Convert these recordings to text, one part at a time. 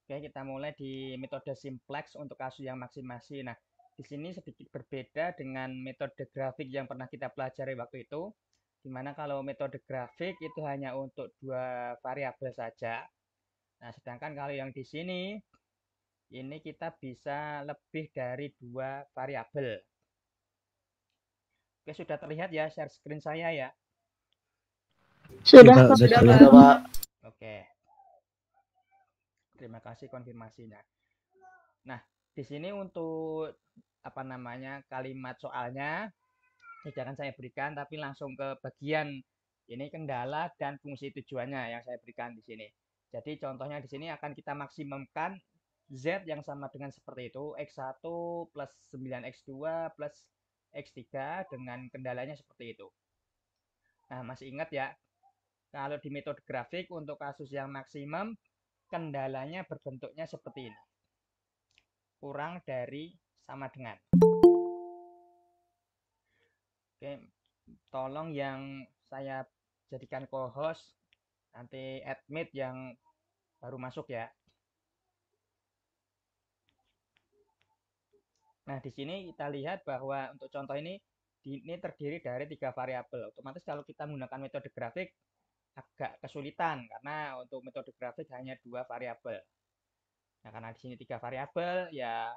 Oke, kita mulai di metode simplex untuk kasus yang maksimasi. Nah, di sini sedikit berbeda dengan metode grafik yang pernah kita pelajari waktu itu, di mana kalau metode grafik itu hanya untuk dua variabel saja. Nah, sedangkan kalau yang di sini, ini kita bisa lebih dari dua variabel. Oke, sudah terlihat ya share screen saya ya? Sudah, Pak. Sudah, Pak. Oke, terima kasih konfirmasinya. Nah, di sini untuk apa namanya kalimat soalnya tidak akan saya berikan, tapi langsung ke bagian ini kendala dan fungsi tujuannya yang saya berikan di sini. Jadi contohnya di sini akan kita maksimumkan Z yang sama dengan seperti itu, X1 plus 9X2 plus X3 dengan kendalanya seperti itu. Nah, masih ingat ya, kalau di metode grafik untuk kasus yang maksimum, kendalanya berbentuknya seperti ini. Kurang dari sama dengan. Oke, tolong yang saya jadikan co-host nanti admit yang baru masuk ya. Nah, di sini kita lihat bahwa untuk contoh ini terdiri dari 3 variabel. Otomatis kalau kita menggunakan metode grafik agak kesulitan karena untuk metode grafik hanya 2 variabel. Nah, karena di sini 3 variabel, ya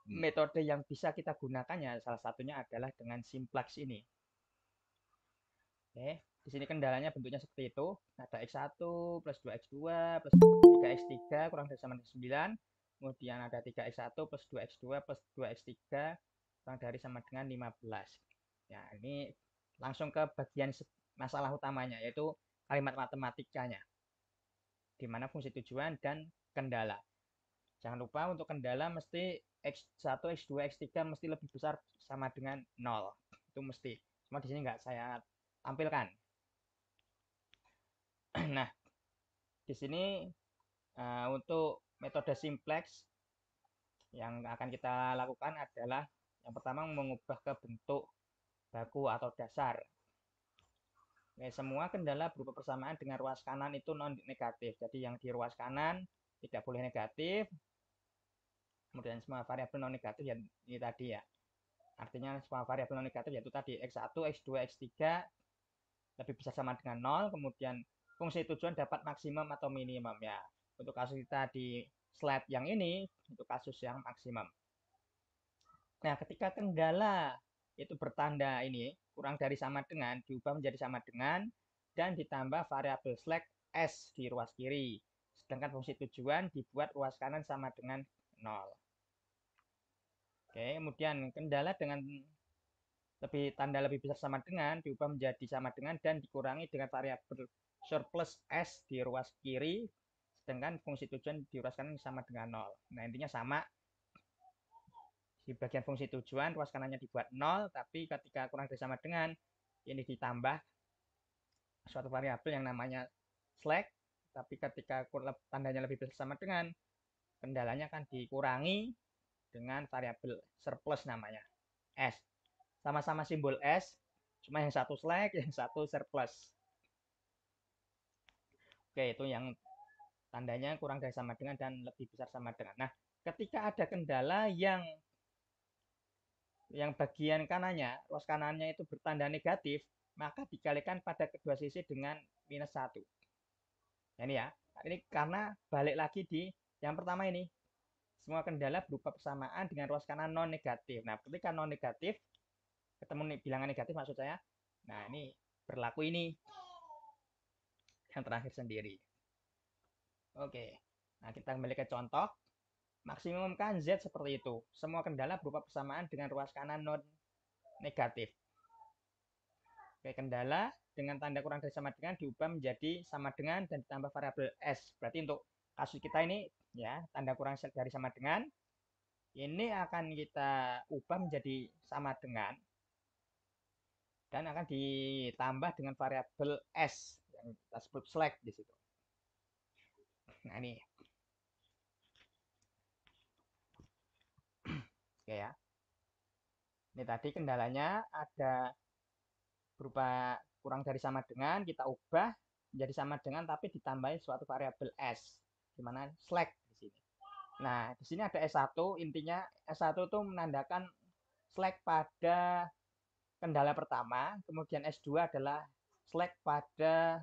metode yang bisa kita gunakan ya salah satunya adalah dengan simplex ini. Oke, di sini kendalanya bentuknya seperti itu. Ada X1 plus 2X2 plus 3X3 kurang dari sama dengan 9. Kemudian ada 3X1 plus 2X2 plus 2X3 kurang dari sama dengan 15. Ya, ini langsung ke bagian masalah utamanya, yaitu kalimat matematikanya, di mana fungsi tujuan dan kendala. Jangan lupa untuk kendala mesti X1, X2, X3 mesti lebih besar sama dengan 0. Itu mesti. Cuma di sini nggak saya tampilkan. Nah, di sini untuk metode simplex yang akan kita lakukan adalah yang pertama mengubah ke bentuk baku atau dasar. Oke, semua kendala berupa persamaan dengan ruas kanan itu non negatif. Jadi yang di ruas kanan tidak boleh negatif. Kemudian semua variabel non negatif yang ini tadi ya. Artinya semua variabel non negatif yaitu tadi X1, X2, X3 lebih besar sama dengan 0. Kemudian fungsi tujuan dapat maksimum atau minimum ya. Untuk kasus kita di slide yang ini, untuk kasus yang maksimum. Nah, ketika kendala itu bertanda ini kurang dari sama dengan, diubah menjadi sama dengan, dan ditambah variabel slack S di ruas kiri. Sedangkan fungsi tujuan dibuat ruas kanan sama dengan 0. Oke, kemudian kendala dengan tanda lebih besar sama dengan diubah menjadi sama dengan dan dikurangi dengan variabel surplus S di ruas kiri, sedangkan fungsi tujuan di ruas kanan sama dengan 0. Nah, intinya sama. Di bagian fungsi tujuan, ruas kanannya dibuat 0, tapi ketika kurang dari sama dengan, ini ditambah suatu variabel yang namanya slack, tapi ketika tandanya lebih besar sama dengan, kendalanya akan dikurangi dengan variabel surplus namanya, S. Sama-sama simbol S, cuma yang satu slack, yang satu surplus. Oke, itu yang tandanya kurang dari sama dengan dan lebih besar sama dengan. Nah, ketika ada kendala yang bagian kanannya, ruas kanannya itu bertanda negatif, maka dikalikan pada kedua sisi dengan minus 1. Nah, ini ya. Ini karena balik lagi di yang pertama ini. Semua kendala berupa persamaan dengan ruas kanan non negatif. Nah, ketika non negatif, ketemu bilangan negatif maksud saya. Nah, ini berlaku ini. Yang terakhir sendiri. Oke. Nah, kita kembali ke contoh. Maksimumkan Z seperti itu. Semua kendala berupa persamaan dengan ruas kanan non negatif. Oke, kendala dengan tanda kurang dari sama dengan diubah menjadi sama dengan dan ditambah variabel S. Berarti untuk kasus kita ini ya, tanda kurang dari sama dengan ini akan kita ubah menjadi sama dengan dan akan ditambah dengan variabel S yang kita sebut slack di situ. Nah, ini. Oke ya. Ini tadi kendalanya ada berupa kurang dari sama dengan, kita ubah menjadi sama dengan tapi ditambahin suatu variabel S, di mana slack Nah, di sini ada S1, intinya S1 itu menandakan select pada kendala pertama, kemudian S2 adalah select pada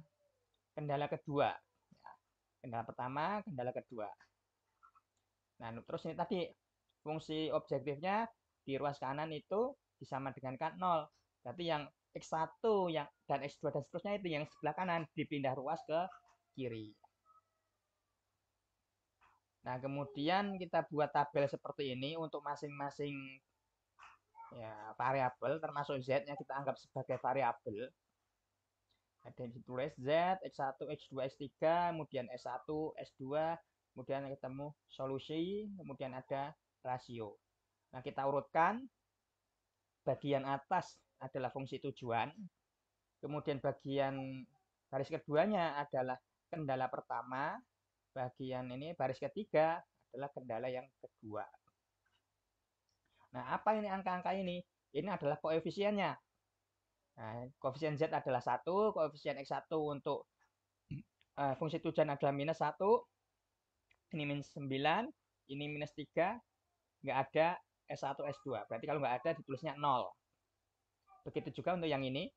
kendala kedua. Ya, kendala pertama, kendala kedua. Nah, terus ini tadi fungsi objektifnya di ruas kanan itu disama dengan K0. Berarti yang X1 yang dan X2 dan seterusnya itu yang sebelah kanan dipindah ruas ke kiri. Nah, kemudian kita buat tabel seperti ini untuk masing-masing ya, variabel, termasuk Z-nya kita anggap sebagai variabel. Ada yang ditulis Z, X1, X2, X3, kemudian S1, S2, kemudian ketemu solusi, kemudian ada rasio. Nah, kita urutkan. Bagian atas adalah fungsi tujuan, kemudian bagian baris keduanya adalah kendala pertama, bagian ini baris ketiga adalah kendala yang kedua. Nah, apa ini angka-angka ini? Ini adalah koefisiennya. Nah, koefisien Z adalah 1, koefisien X1 untuk fungsi tujuan adalah minus 1, ini minus 9, ini minus 3, nggak ada S1, S2. Berarti kalau nggak ada ditulisnya 0. Begitu juga untuk yang ini.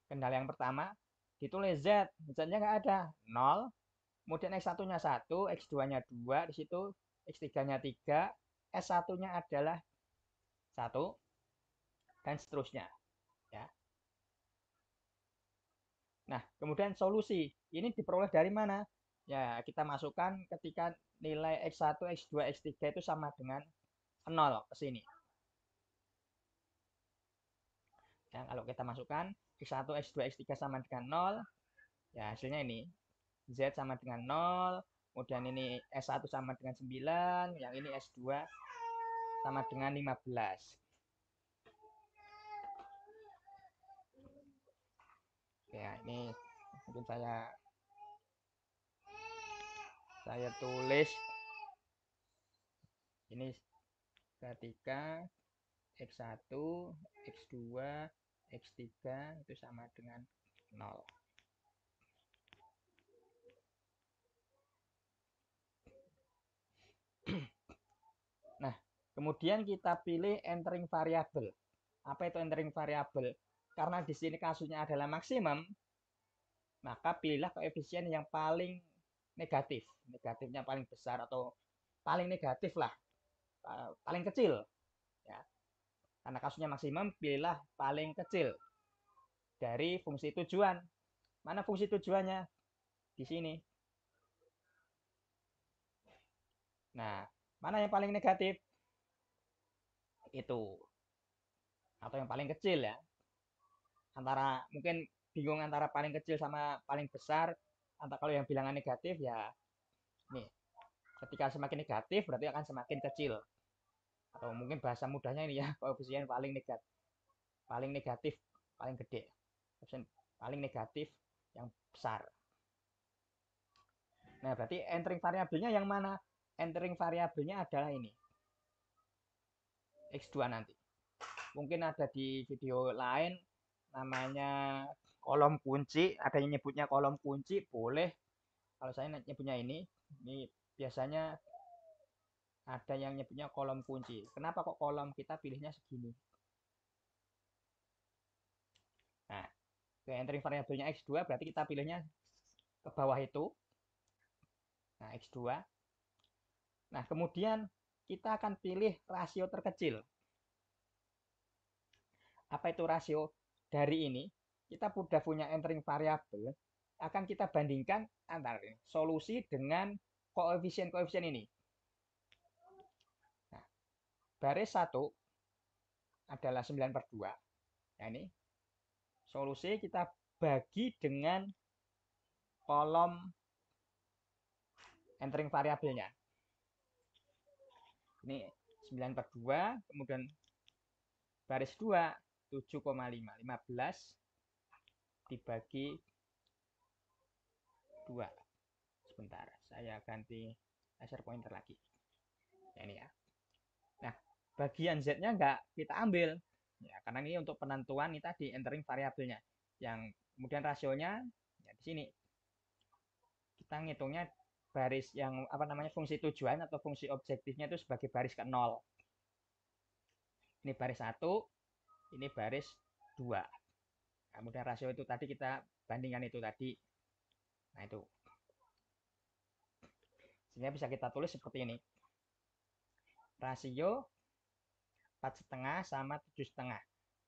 Kendala yang pertama, ditulis Z. Z-nya nggak ada, 0. Kemudian X1-nya 1, X2-nya 2, di situ X3-nya 3, S1-nya adalah 1, dan seterusnya. Ya. Nah, kemudian solusi. Ini diperoleh dari mana? Ya, kita masukkan ketika nilai X1, X2, X3 itu sama dengan 0 ke sini. Ya, kalau kita masukkan X1, X2, X3 sama dengan 0, ya hasilnya ini. Z sama dengan 0, kemudian ini S1 sama dengan 9, yang ini S2 sama dengan 15. Ya, ini mungkin saya tulis ini ketika X1, X2, X3 itu sama dengan 0. Nah, kemudian kita pilih entering variabel. Apa itu entering variabel? Karena di sini kasusnya adalah maksimum, maka pilihlah koefisien yang paling negatif. Negatifnya paling besar atau paling negatif lah, paling kecil. Ya. Karena kasusnya maksimum, pilihlah paling kecil dari fungsi tujuan. Mana fungsi tujuannya? Di sini. Nah, mana yang paling negatif? Itu. Atau yang paling kecil ya. Antara mungkin bingung antara paling kecil sama paling besar. Antara kalau yang bilangan negatif ya nih. Ketika semakin negatif berarti akan semakin kecil. Atau mungkin bahasa mudahnya ini ya, koefisien paling negatif. Paling negatif, paling gede. Koefisien paling negatif yang besar. Nah, berarti entering variabelnya yang mana? Entering variabelnya adalah ini. X2 nanti. Mungkin ada di video lain namanya kolom kunci, ada yang nyebutnya kolom kunci, boleh. Kalau saya nyebutnya ini biasanya ada yang nyebutnya kolom kunci. Kenapa kok kolom? Kita pilihnya segini. Nah, ke entering variabelnya X2 berarti kita pilihnya ke bawah itu. Nah, X2. Nah, kemudian kita akan pilih rasio terkecil. Apa itu rasio? Dari ini, kita sudah punya entering variabel, akan kita bandingkan antara ini, solusi dengan koefisien-koefisien ini. Nah, baris 1 adalah 9/2. Nah, ini solusi kita bagi dengan kolom entering variabelnya. Ini 9/2, kemudian baris 2, 7,5. 15 dibagi 2. Sebentar, saya ganti laser pointer lagi. Ya, ini ya. Nah, bagian Z-nya nggak kita ambil. Ya, karena ini untuk penentuan ini tadi entering variabelnya. Yang kemudian rasionya ya di sini. Kita ngitungnya baris yang apa namanya fungsi tujuan atau fungsi objektifnya itu sebagai baris ke 0. Ini baris 1, ini baris 2. Kemudian rasio itu tadi kita bandingkan itu tadi. Nah, itu. Sehingga bisa kita tulis seperti ini. Rasio 4,5 sama 7,5.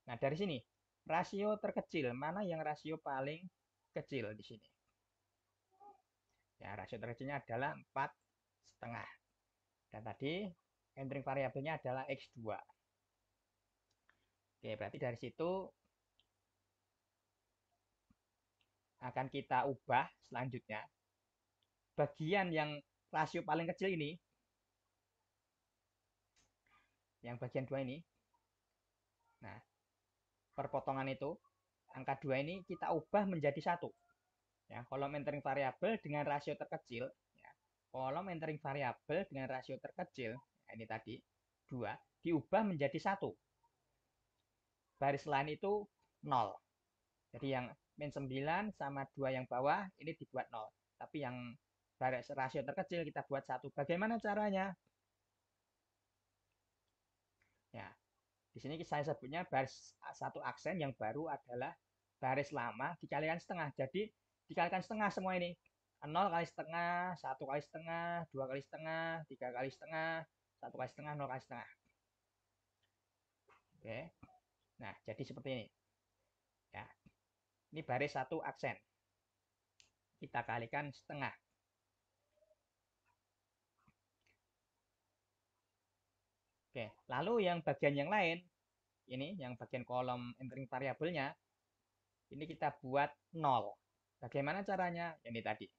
Nah, dari sini rasio terkecil, mana yang rasio paling kecil di sini? Ya, rasio terkecilnya adalah 4,5. Dan tadi entering variabelnya adalah X2. Oke, berarti dari situ akan kita ubah selanjutnya. Bagian yang rasio paling kecil ini, yang bagian 2 ini, nah, perpotongan itu, angka 2 ini kita ubah menjadi 1. Ya, kolom entering variabel dengan rasio terkecil, ya, kolom entering variabel dengan rasio terkecil, ya, ini tadi, 2, diubah menjadi 1. Baris lain itu 0. Jadi yang min 9 sama 2 yang bawah, ini dibuat 0. Tapi yang baris rasio terkecil kita buat 1. Bagaimana caranya? Ya, di sini saya sebutnya baris satu aksen yang baru adalah baris lama dikalikan setengah. Jadi dikalikan setengah semua ini. 0 kali setengah, 1 kali setengah, 2 kali setengah, 3 kali setengah, 1 kali setengah, 0 kali setengah. Oke. Nah, jadi seperti ini. Ya. Ini baris satu aksen. Kita kalikan setengah. Oke. Lalu yang bagian yang lain, ini yang bagian kolom entering variabelnya, ini kita buat 0. Bagaimana caranya? Ini tadi.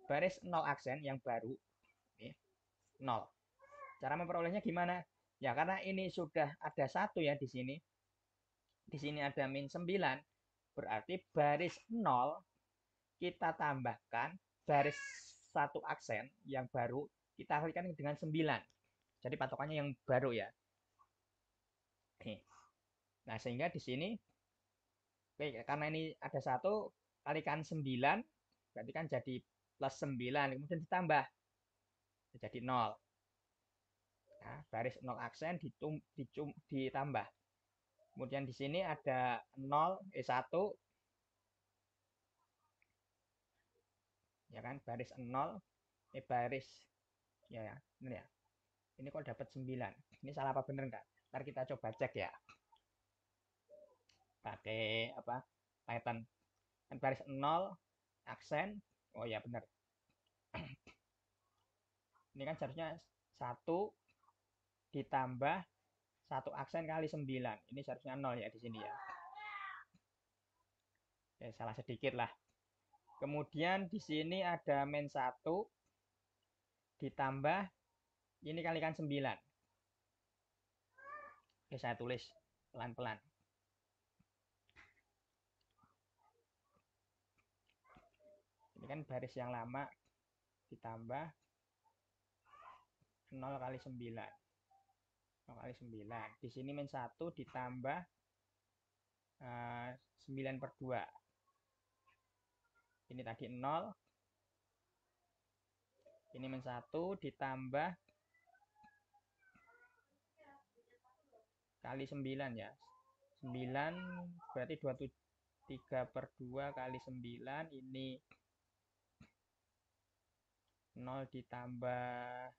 Baris 0 aksen yang baru, ini 0. Cara memperolehnya gimana? Ya karena ini sudah ada 1 ya di sini. Di sini ada min 9. Berarti baris 0 kita tambahkan baris 1 aksen yang baru kita kalikan dengan 9. Jadi patokannya yang baru ya. Nah, sehingga di sini karena ini ada 1 kalikan 9 berarti kan jadi plus 9 kemudian ditambah jadi 0. Nah, baris 0 aksen ditambah. Kemudian di sini ada 0, 1, ya kan, baris 0, ini baris, ya, ini ya. Ini kok dapat 9. Ini salah apa bener nggak? Ntar kita coba cek ya. Pakai apa? Python. Kan baris 0, aksen, oh ya bener. Ini kan seharusnya 1 ditambah 1 aksen kali 9. Ini seharusnya 0 ya di sini ya. Ya, salah sedikit lah. Kemudian di sini ada min 1 ditambah ini kalikan 9. Oke, saya tulis pelan-pelan. Ini kan baris yang lama ditambah 0 kali 9. 0 kali 9. Di sini min 1 ditambah 9 per 2. Ini tadi 0. Ini min 1 ditambah kali 9 ya. 9 berarti 23 per 2 kali 9. Ini 0 ditambah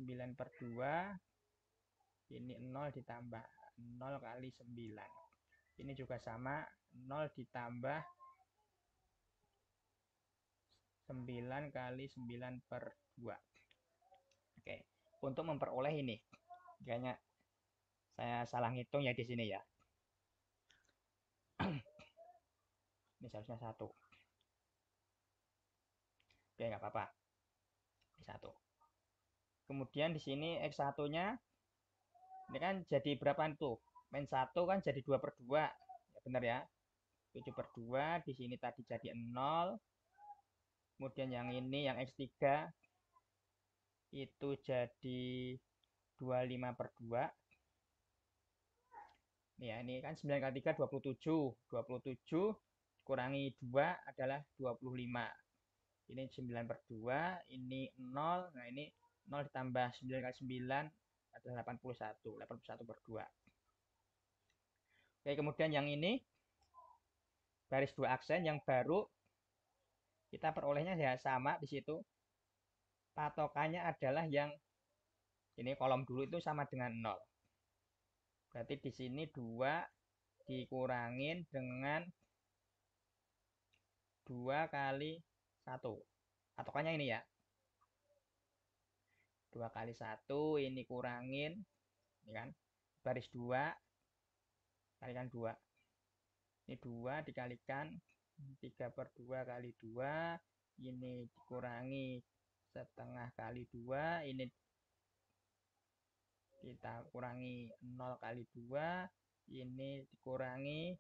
9 per 2. Ini 0 ditambah 0 kali 9. Ini juga sama 0 ditambah 9 kali 9 per 2. Oke, untuk memperoleh ini, kayaknya saya salah ngitung ya di sini ya. Ini seharusnya 1. Oke, nggak apa-apa. 1. Kemudian di sini X1-nya, ini kan jadi berapa itu? Min 1 kan jadi 2 per 2. Ya benar ya. 7 per 2, di sini tadi jadi 0. Kemudian yang ini, yang X3, itu jadi 25 per 2. Ya, ini kan 9 kali 3, 27. 27 kurangi 2 adalah 25. Ini 9 per 2, ini 0. Nah, ini 0 ditambah 9 kali 9 adalah 81. 81 per 2. Oke, kemudian yang ini baris 2 aksen yang baru kita perolehnya ya sama di situ. Patokannya adalah yang ini kolom dulu itu sama dengan 0. Berarti di sini 2 dikurangin dengan 2 kali 1. Patokannya ini ya. 2 kali 1 ini kurangin. Ini kan. Baris 2 kalikan 2. Ini 2 dikalikan 3 per 2 kali 2. Ini dikurangi setengah kali 2. Ini kita kurangi 0 kali 2. Ini dikurangi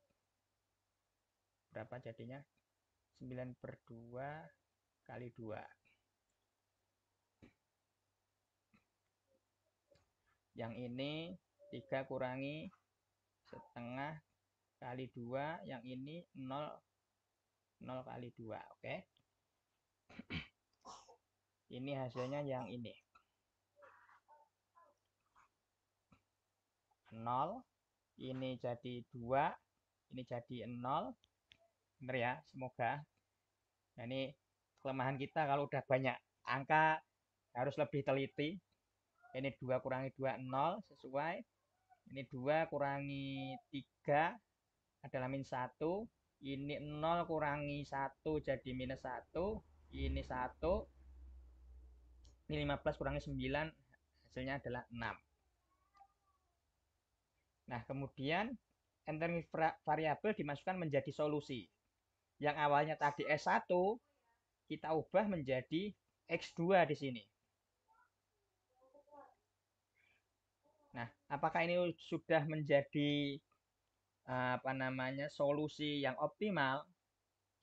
berapa jadinya? 9 per 2 kali 2. Yang ini 3 kurangi setengah kali 2. Yang ini 0 kali 2. Oke. Ini hasilnya yang ini. 0. Ini jadi 2. Ini jadi 0. Bener ya, semoga. Nah, ini kelemahan kita kalau udah banyak angka harus lebih teliti. Ini 2 kurangi 2, 0 sesuai. Ini 2 kurangi 3 adalah min 1. Ini 0 kurangi 1 jadi minus 1. Ini 1. Ini 15 kurangi 9 hasilnya adalah 6. Nah, kemudian entering variabel dimasukkan menjadi solusi. Yang awalnya tadi S1 kita ubah menjadi X2 di sini. Nah, apakah ini sudah menjadi solusi yang optimal?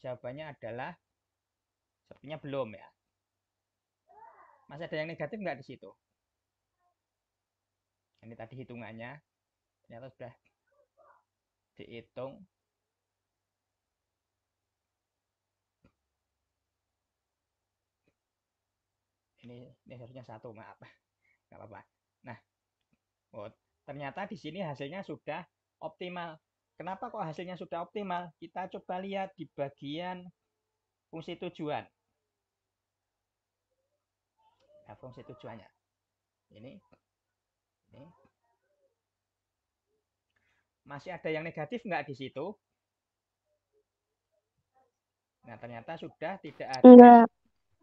Jawabannya adalah sepertinya belum ya. Masih ada yang negatif nggak di situ? Ini tadi hitungannya ternyata sudah dihitung. Ini harusnya 1, maaf, nggak apa-apa. Nah, ternyata di sini hasilnya sudah optimal. Kenapa kok hasilnya sudah optimal? Kita coba lihat di bagian fungsi tujuan. Nah, fungsi tujuannya. Ini. Masih ada yang negatif nggak di situ? Nah, ternyata sudah tidak ada. Enggak.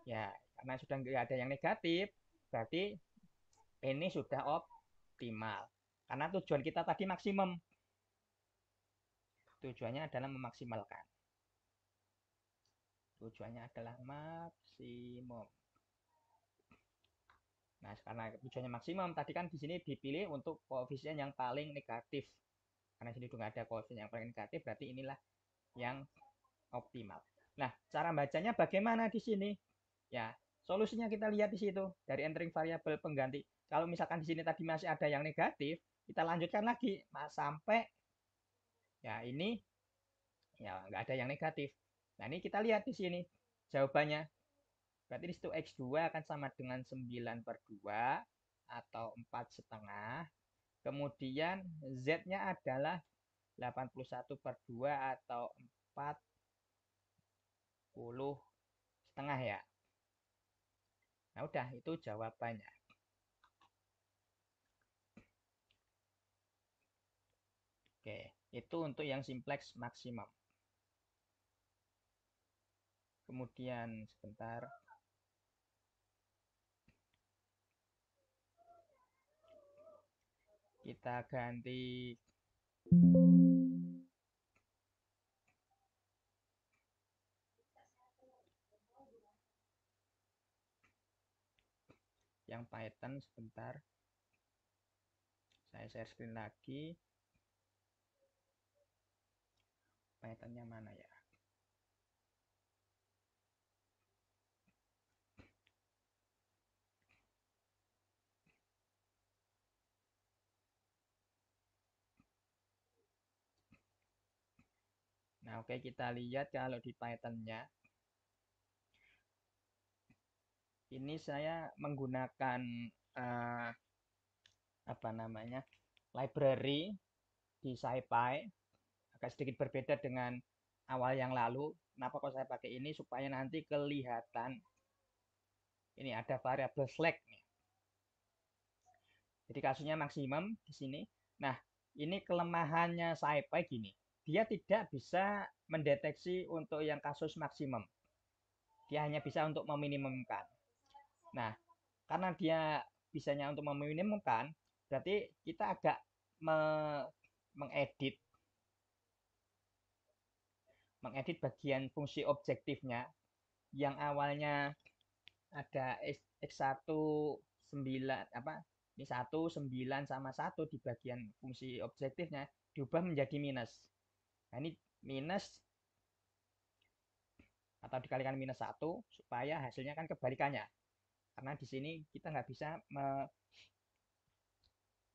Ya, karena sudah nggak ada yang negatif, berarti ini sudah optimal. Karena tujuan kita tadi maksimum. Tujuannya adalah memaksimalkan. Tujuannya adalah maksimum. Nah, karena tujuannya maksimum, tadi kan di sini dipilih untuk koefisien yang paling negatif. Karena sini juga ada koefisien yang paling negatif, berarti inilah yang optimal. Nah, cara bacanya bagaimana di sini? Ya, solusinya kita lihat di situ dari entering variabel pengganti. Kalau misalkan di sini tadi masih ada yang negatif, kita lanjutkan lagi sampai ya ini ya nggak ada yang negatif. Nah, ini kita lihat di sini jawabannya. Berarti di situ X2 akan sama dengan 9 per 2 atau 4,5. Kemudian Z-nya adalah 81 per 2 atau 40,5 ya. Nah, udah itu jawabannya. Oke, itu untuk yang simplex maksimum. Kemudian sebentar. Kita ganti yang Python sebentar. Saya share screen lagi. Pythonnya mana ya? Nah, oke, kita lihat kalau di Pythonnya. Ini saya menggunakan eh, apa namanya library di SciPy, agak sedikit berbeda dengan awal yang lalu. Kenapa kok saya pakai ini? Supaya nanti kelihatan ini ada variabel slack nih. Jadi kasusnya maksimum di sini. Nah, ini kelemahannya SciPy gini. Dia tidak bisa mendeteksi untuk yang kasus maksimum. Dia hanya bisa untuk meminimumkan. Nah, karena dia bisanya untuk meminimumkan, berarti kita agak me mengedit mengedit bagian fungsi objektifnya yang awalnya ada X1 9 apa ini 1 9 sama 1 di bagian fungsi objektifnya diubah menjadi minus. Nah, ini minus atau dikalikan minus 1 supaya hasilnya kan kebalikannya. Karena di sini kita nggak bisa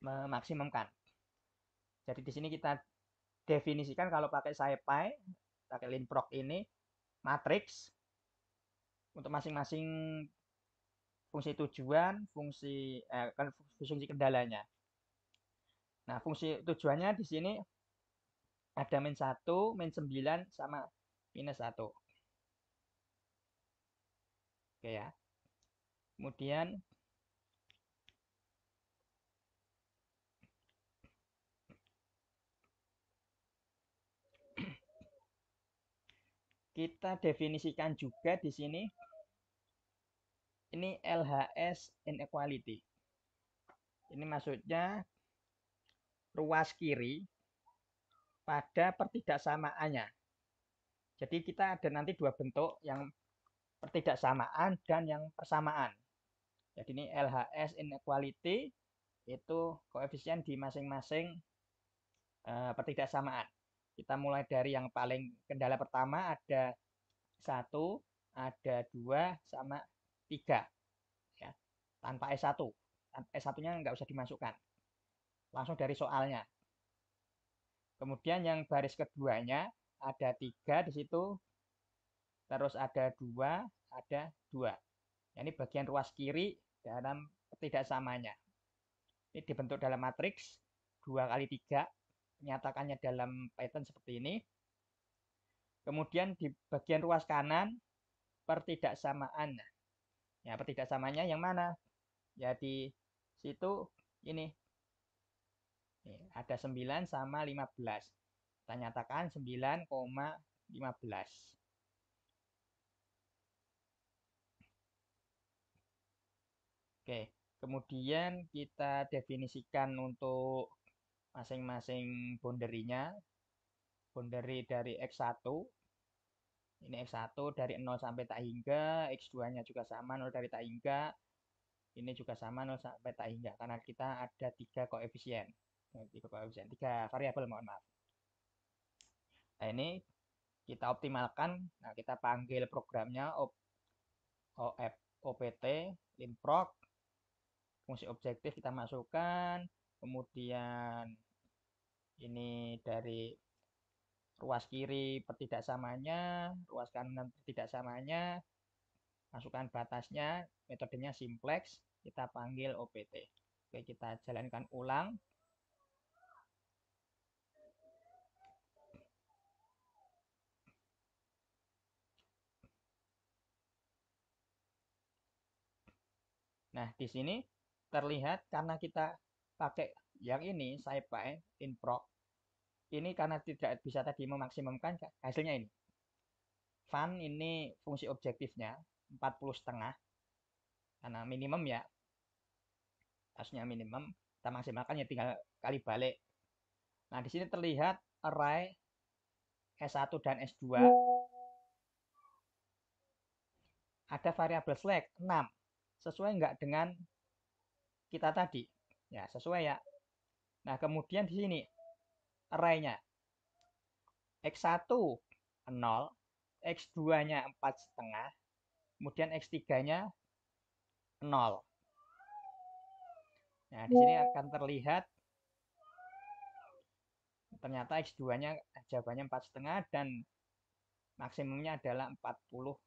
memaksimumkan. Jadi di sini kita definisikan kalau pakai SciPy, pakai linprog ini matriks untuk masing-masing fungsi tujuan, kan fungsi kendalanya. Nah, fungsi tujuannya di sini ada min 1, min 9 sama minus 1. Oke ya. Kemudian kita definisikan juga di sini ini LHS inequality. Ini maksudnya ruas kiri pada pertidaksamaannya. Jadi kita ada nanti dua bentuk yang pertidaksamaan dan yang persamaan. Jadi ini LHS inequality itu koefisien di masing-masing pertidaksamaan. Kita mulai dari yang paling kendala pertama ada 1, ada 2, sama 3. Ya, tanpa S1. S1-nya nggak usah dimasukkan. Langsung dari soalnya. Kemudian yang baris keduanya ada 3 di situ. Terus ada 2, ada 2. Ini bagian ruas kiri dalam ketidaksamanya. Ini dibentuk dalam matriks 2 kali 3. Menyatakannya dalam Python seperti ini. Kemudian di bagian ruas kanan pertidaksamaan. Ya, pertidaksamaannya yang mana? Ya di situ ini. Nih, ada 9 sama 15. Kita nyatakan 9,15. Oke, kemudian kita definisikan untuk masing-masing boundary-nya. Boundary dari X1. Ini X1 dari 0 sampai tak hingga. X2-nya juga sama 0 dari tak hingga. Ini juga sama 0 sampai tak hingga. Karena kita ada 3 koefisien. 3 variabel, mohon maaf. Nah, ini kita optimalkan. Nah, kita panggil programnya OPT, linprog, fungsi objektif kita masukkan, kemudian ini dari ruas kiri pertidaksamanya, ruas kanan pertidaksamanya, masukkan batasnya, metodenya simplex, kita panggil OPT. Oke, kita jalankan ulang. Nah, di sini terlihat karena kita pakai yang ini, SciPy, linprog, ini karena tidak bisa tadi memaksimumkan hasilnya ini. Fun ini fungsi objektifnya 40,5 karena minimum ya, harusnya minimum, kita maksimalkan ya tinggal kali balik. Nah, di sini terlihat array S1 dan S2 ada variabel slack 6. Sesuai nggak dengan kita tadi? Ya, sesuai ya. Nah, kemudian di sini array-nya X1 0, X2-nya 4,5, kemudian X3-nya 0. Nah, di sini akan terlihat ternyata X2-nya jawabannya 4,5 dan maksimumnya adalah 40,5.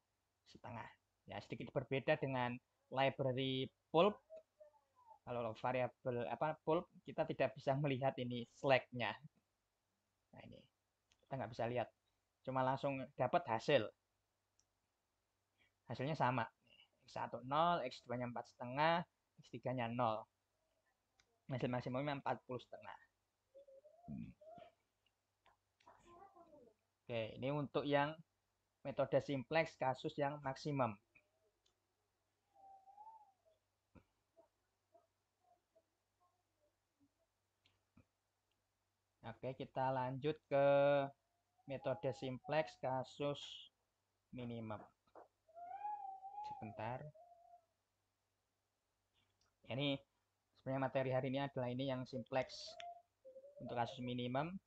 Ya, sedikit berbeda dengan library pulp, kalau variabel pulp kita tidak bisa melihat ini slack-nya. Nah ini kita nggak bisa lihat, cuma langsung dapat hasilnya sama. X1 0, X2 nya 4,5, X3 nya 0. Hasil maksimumnya 40,5. Oke, ini untuk yang metode simplex kasus yang maksimum. Oke, kita lanjut ke metode simplex kasus minimum. Sebentar. Ini sebenarnya materi hari ini adalah ini yang simplex untuk kasus minimum.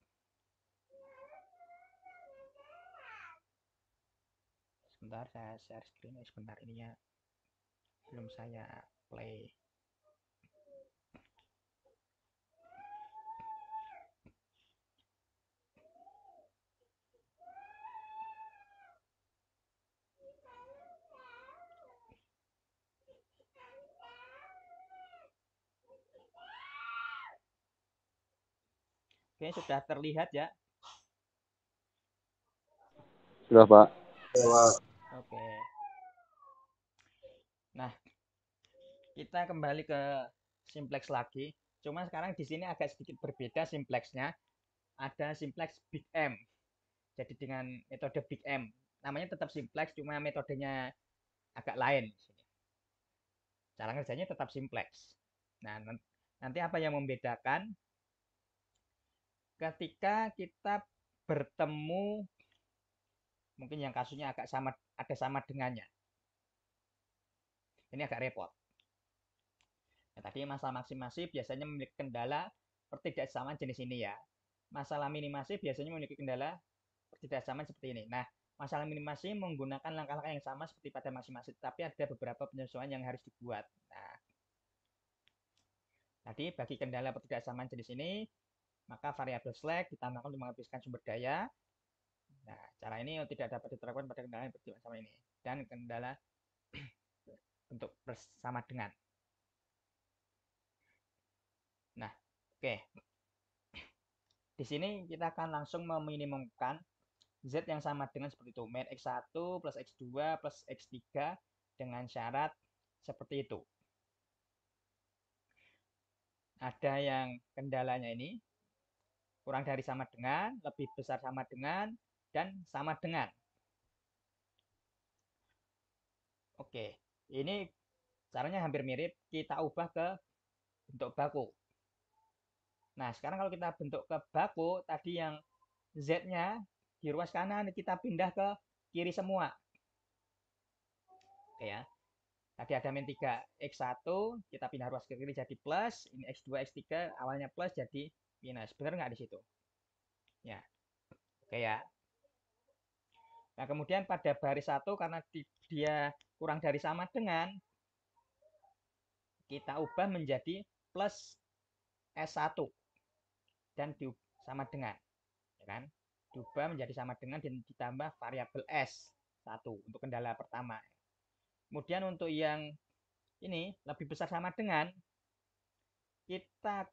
Sebentar, saya share screen. Sebentar, ininya belum saya play. Oke, sudah terlihat ya. Sudah, Pak. Oke. Nah, kita kembali ke simplex lagi. Cuma sekarang di sini agak sedikit berbeda simplexnya. Ada simplex big M. Jadi dengan metode big M. Namanya tetap simplex, cuma metodenya agak lain. Cara kerjanya tetap simplex. Nah, nanti apa yang membedakan? Ketika kita bertemu, mungkin yang kasusnya agak sama, ada sama dengannya. Ini agak repot. Nah, tadi masalah maksimasi biasanya memiliki kendala pertidaksamaan jenis ini ya. Masalah minimasi biasanya memiliki kendala pertidaksamaan seperti ini. Nah, masalah minimasi menggunakan langkah-langkah yang sama seperti pada maksimasi, tapi ada beberapa penyesuaian yang harus dibuat. Nah, tadi bagi kendala pertidaksamaan jenis ini, maka variabel slack ditambahkan untuk menghabiskan sumber daya. Nah, cara ini tidak dapat diterapkan pada kendala yang pertidaksamaan ini. Dan kendala bentuk bersama dengan. Nah, oke. Di sini kita akan langsung meminimumkan Z yang sama dengan seperti itu. Min X1 plus X2 plus X3 dengan syarat seperti itu. Ada yang kendalanya ini kurang dari sama dengan, lebih besar sama dengan, dan sama dengan. Oke, ini caranya hampir mirip. Kita ubah ke bentuk baku. Nah, sekarang kalau kita bentuk ke baku, tadi yang Z-nya di ruas kanan kita pindah ke kiri semua. Oke ya. Tadi ada min 3 X1, kita pindah ruas ke kiri jadi plus. Ini X2, X3 awalnya plus jadi minus. Benar nggak di situ? Ya, oke ya. Nah, kemudian pada baris 1 karena dia kurang dari sama dengan, kita ubah menjadi plus S1 dan sama dengan, ya kan? Diubah menjadi sama dengan dan ditambah variabel S1 untuk kendala pertama. Kemudian untuk yang ini lebih besar sama dengan, kita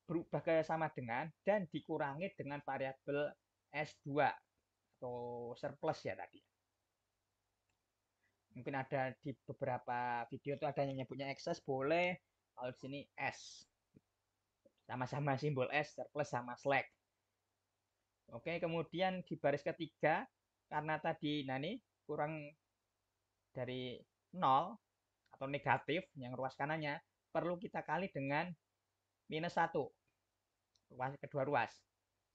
berubah ke sama dengan dan dikurangi dengan variabel S2 atau surplus ya tadi. Mungkin ada di beberapa video itu ada yang nyebutnya excess, boleh. Kalau di sini S. Sama-sama simbol S, surplus sama slack. Oke, kemudian di baris ketiga, karena tadi, nah ini kurang dari 0 atau negatif, yang ruas kanannya, perlu kita kali dengan minus 1, kedua ruas.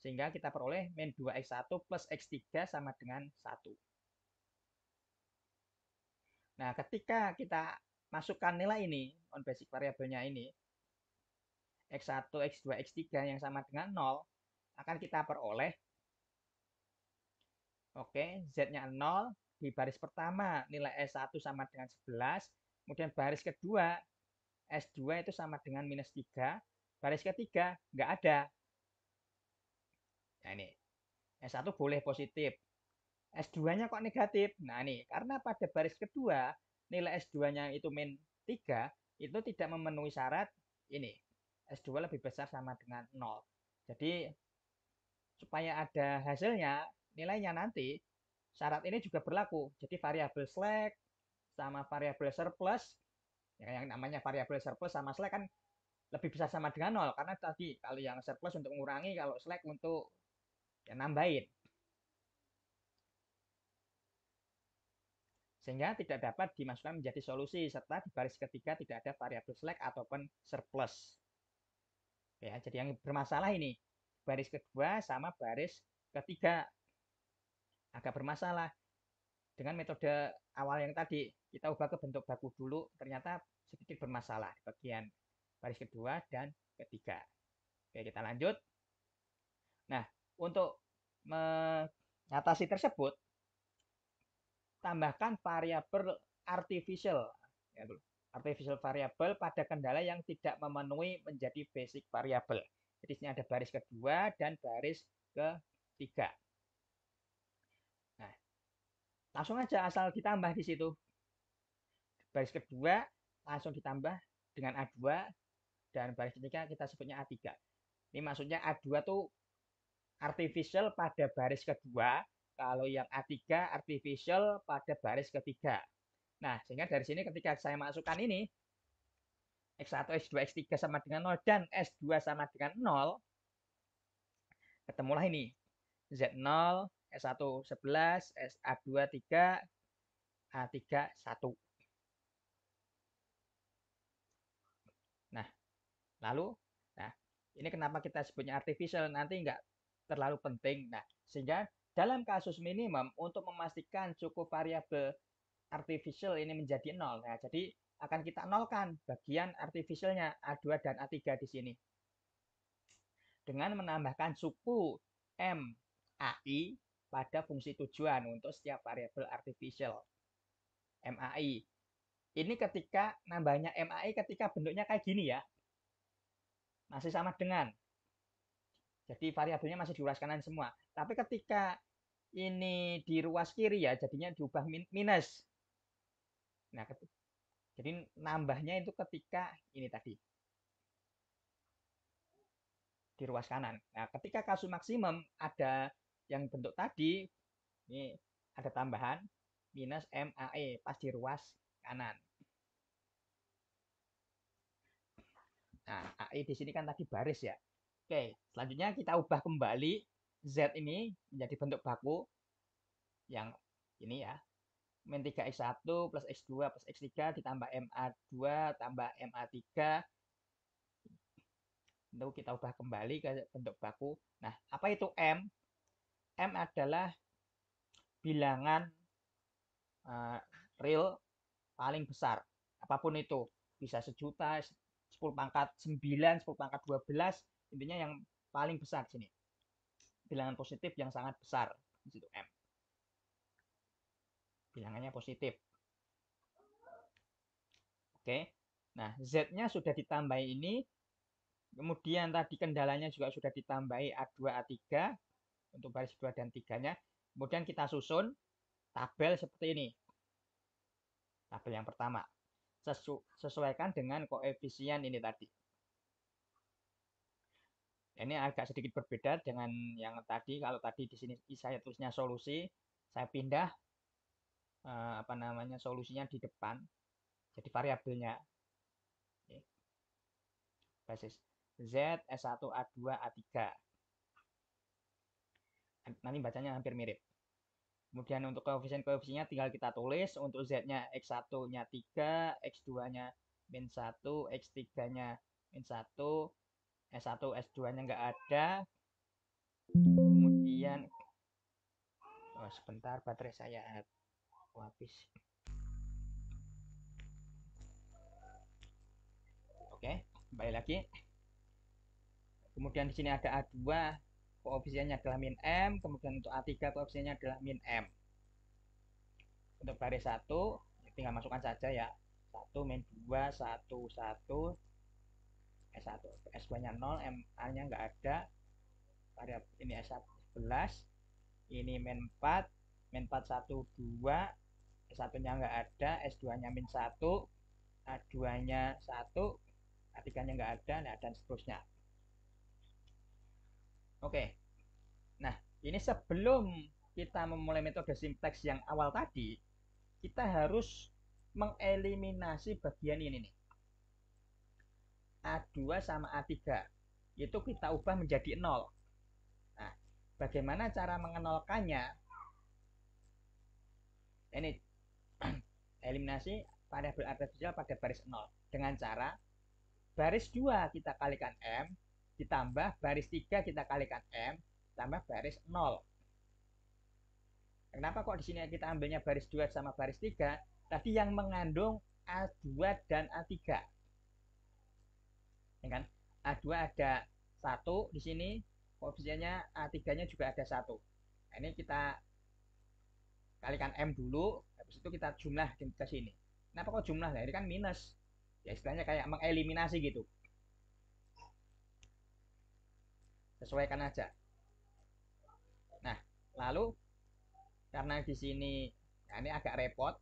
Sehingga kita peroleh min 2x1 plus x3 sama dengan 1. Nah, ketika kita masukkan nilai ini, on basic variabelnya ini, x1, x2, x3 yang sama dengan 0, akan kita peroleh, oke, z-nya 0, di baris pertama nilai S1 sama dengan 11, kemudian baris kedua S2 itu sama dengan minus 3, baris ketiga nggak ada. Nah ini, S1 boleh positif, S2-nya kok negatif. Nah ini, karena pada baris kedua nilai S2-nya itu min 3, itu tidak memenuhi syarat ini. S2 lebih besar sama dengan 0. Jadi supaya ada hasilnya, nilainya nanti, syarat ini juga berlaku. Jadi variabel slack sama variabel surplus, yang namanya variabel surplus sama slack kan lebih besar sama dengan 0. Karena tadi kalau yang surplus untuk mengurangi, kalau slack untuk ya, nambahin. Sehingga tidak dapat dimasukkan menjadi solusi, serta di baris ketiga tidak ada variabel slack ataupun surplus. Ya, jadi yang bermasalah ini, baris kedua sama baris ketiga agak bermasalah. Dengan metode awal yang tadi, kita ubah ke bentuk baku dulu, ternyata sedikit bermasalah di bagian baris kedua dan ketiga. Oke, kita lanjut. Nah, untuk mengatasi tersebut, tambahkan variabel artificial, ya, artificial variable pada kendala yang tidak memenuhi menjadi basic variable. Jadi sini ada baris kedua dan baris ketiga. Nah, langsung aja asal ditambah di situ. Baris kedua langsung ditambah dengan A2 dan baris ketiga kita sebutnya A3. Ini maksudnya A2 tuh artificial pada baris kedua, kalau yang A3 artificial pada baris ketiga. Nah, sehingga dari sini ketika saya masukkan ini, X1, X2, X3 sama dengan 0 dan S2 sama dengan 0, ketemulah ini. Z0, S1 11, A2 3, A3 1. Nah, lalu, nah ini kenapa kita sebutnya artificial, nanti nggak terlalu penting. Nah, sehingga dalam kasus minimum, untuk memastikan cukup variabel artificial ini menjadi 0. Nah, jadi akan kita nolkan bagian artificialnya A2 dan A3 di sini. Dengan menambahkan suku MAI pada fungsi tujuan untuk setiap variabel artificial. MAI. Ini ketika nambahnya MAI ketika bentuknya kayak gini ya. Masih sama dengan. Jadi variabelnya masih di ruas kanan semua. Tapi ketika ini di ruas kiri ya, jadinya diubah minus. Nah, jadi nambahnya itu ketika ini tadi. Di ruas kanan. Nah, ketika kasus maksimum ada yang bentuk tadi, ini ada tambahan minus MAE pas di ruas kanan. Nah, AE di sini kan tadi baris ya. Oke, selanjutnya kita ubah kembali Z ini menjadi bentuk baku yang ini ya. Min 3X1 plus X2 plus X3 ditambah MA2 tambah MA3. Itu kita ubah kembali ke bentuk baku. Nah, apa itu M? M adalah bilangan real paling besar. Apapun itu. Bisa sejuta, 10 pangkat 9, 10 pangkat 12. Intinya yang paling besar di sini. Bilangan positif yang sangat besar. Di situ M. Bilangannya positif. Oke. Nah, Z-nya sudah ditambahi ini. Kemudian tadi kendalanya juga sudah ditambahi A2, A3 untuk baris 2 dan 3-nya. Kemudian kita susun tabel seperti ini. Tabel yang pertama. Sesuaikan dengan koefisien ini tadi. Ini agak sedikit berbeda dengan yang tadi. Kalau tadi di sini saya tulisnya solusi, saya pindah apa namanya solusinya di depan. Jadi variabelnya basis Z, S1, A2, A3. Nanti bacanya hampir mirip. Kemudian untuk koefisien-koefisiennya tinggal kita tulis. Untuk Z-nya X1-nya 3, X2-nya min 1, X3-nya min 1, S1, S2-nya nggak ada. Kemudian, oh sebentar baterai saya habis. Oke, kembali lagi. Kemudian di sini ada A2, koefisiennya adalah min M. Kemudian untuk A3, koefisiennya adalah min M. Untuk baris 1, tinggal masukkan saja ya. 1 min 2, 1, 1. S1, S2-nya 0, MA-nya nggak ada. Variabel ini S1 11. Ini min 4, min 4 1 2, S1-nya nggak ada, S2-nya min 1, A2-nya 1, A3-nya nggak ada, nah, dan seterusnya. Oke, nah ini sebelum kita memulai metode simplex yang awal tadi, kita harus mengeliminasi bagian ini nih. A2 sama A3 itu kita ubah menjadi 0. Nah, bagaimana cara mengenolkannya? Ini eliminasi variabel artifisial pada baris 0 dengan cara baris 2 kita kalikan M ditambah baris 3 kita kalikan M ditambah baris 0. Kenapa kok di sini kita ambilnya baris 2 sama baris 3? Tadi yang mengandung A2 dan A3. Ya kan? A2 ada 1 di sini, koefisiennya A3-nya juga ada 1. Nah, ini kita kalikan M dulu, habis itu kita jumlah ke sini. Kenapa kok jumlah? Nah, ini kan minus. Ya istilahnya kayak mengeliminasi gitu. Sesuaikan aja. Nah, lalu karena di sini nah ini agak repot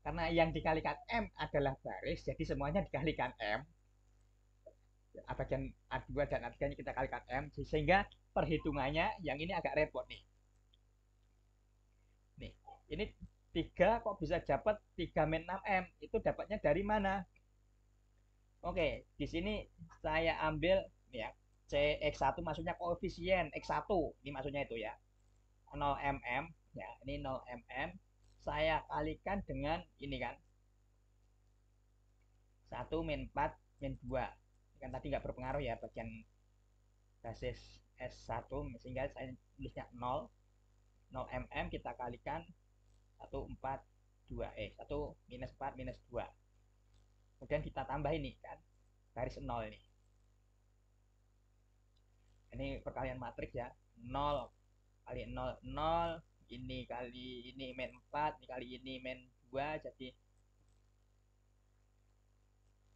karena yang dikalikan M adalah baris, jadi semuanya dikalikan M. Bagian A2 dan A3-nya kita kalikan M, sehingga perhitungannya yang ini agak repot nih. Nih, ini 3 kok bisa dapat 3 min 6M? Itu dapatnya dari mana? Oke, di sini saya ambil ya, CX1 maksudnya koefisien X1. Ini maksudnya itu ya. 0 mm ya, ini 0 mm. Saya kalikan dengan ini kan. 1 min 4 min 2. Ini kan tadi nggak berpengaruh ya bagian basis S1 sehingga saya tulisnya 0. 0 mm kita kalikan 142 1 minus 4 minus 2. Kemudian kita tambah ini kan garis 0 ini. Ini perkalian matriks ya. 0 kali 0 0, ini kali ini min 4, ini kali ini min 2, jadi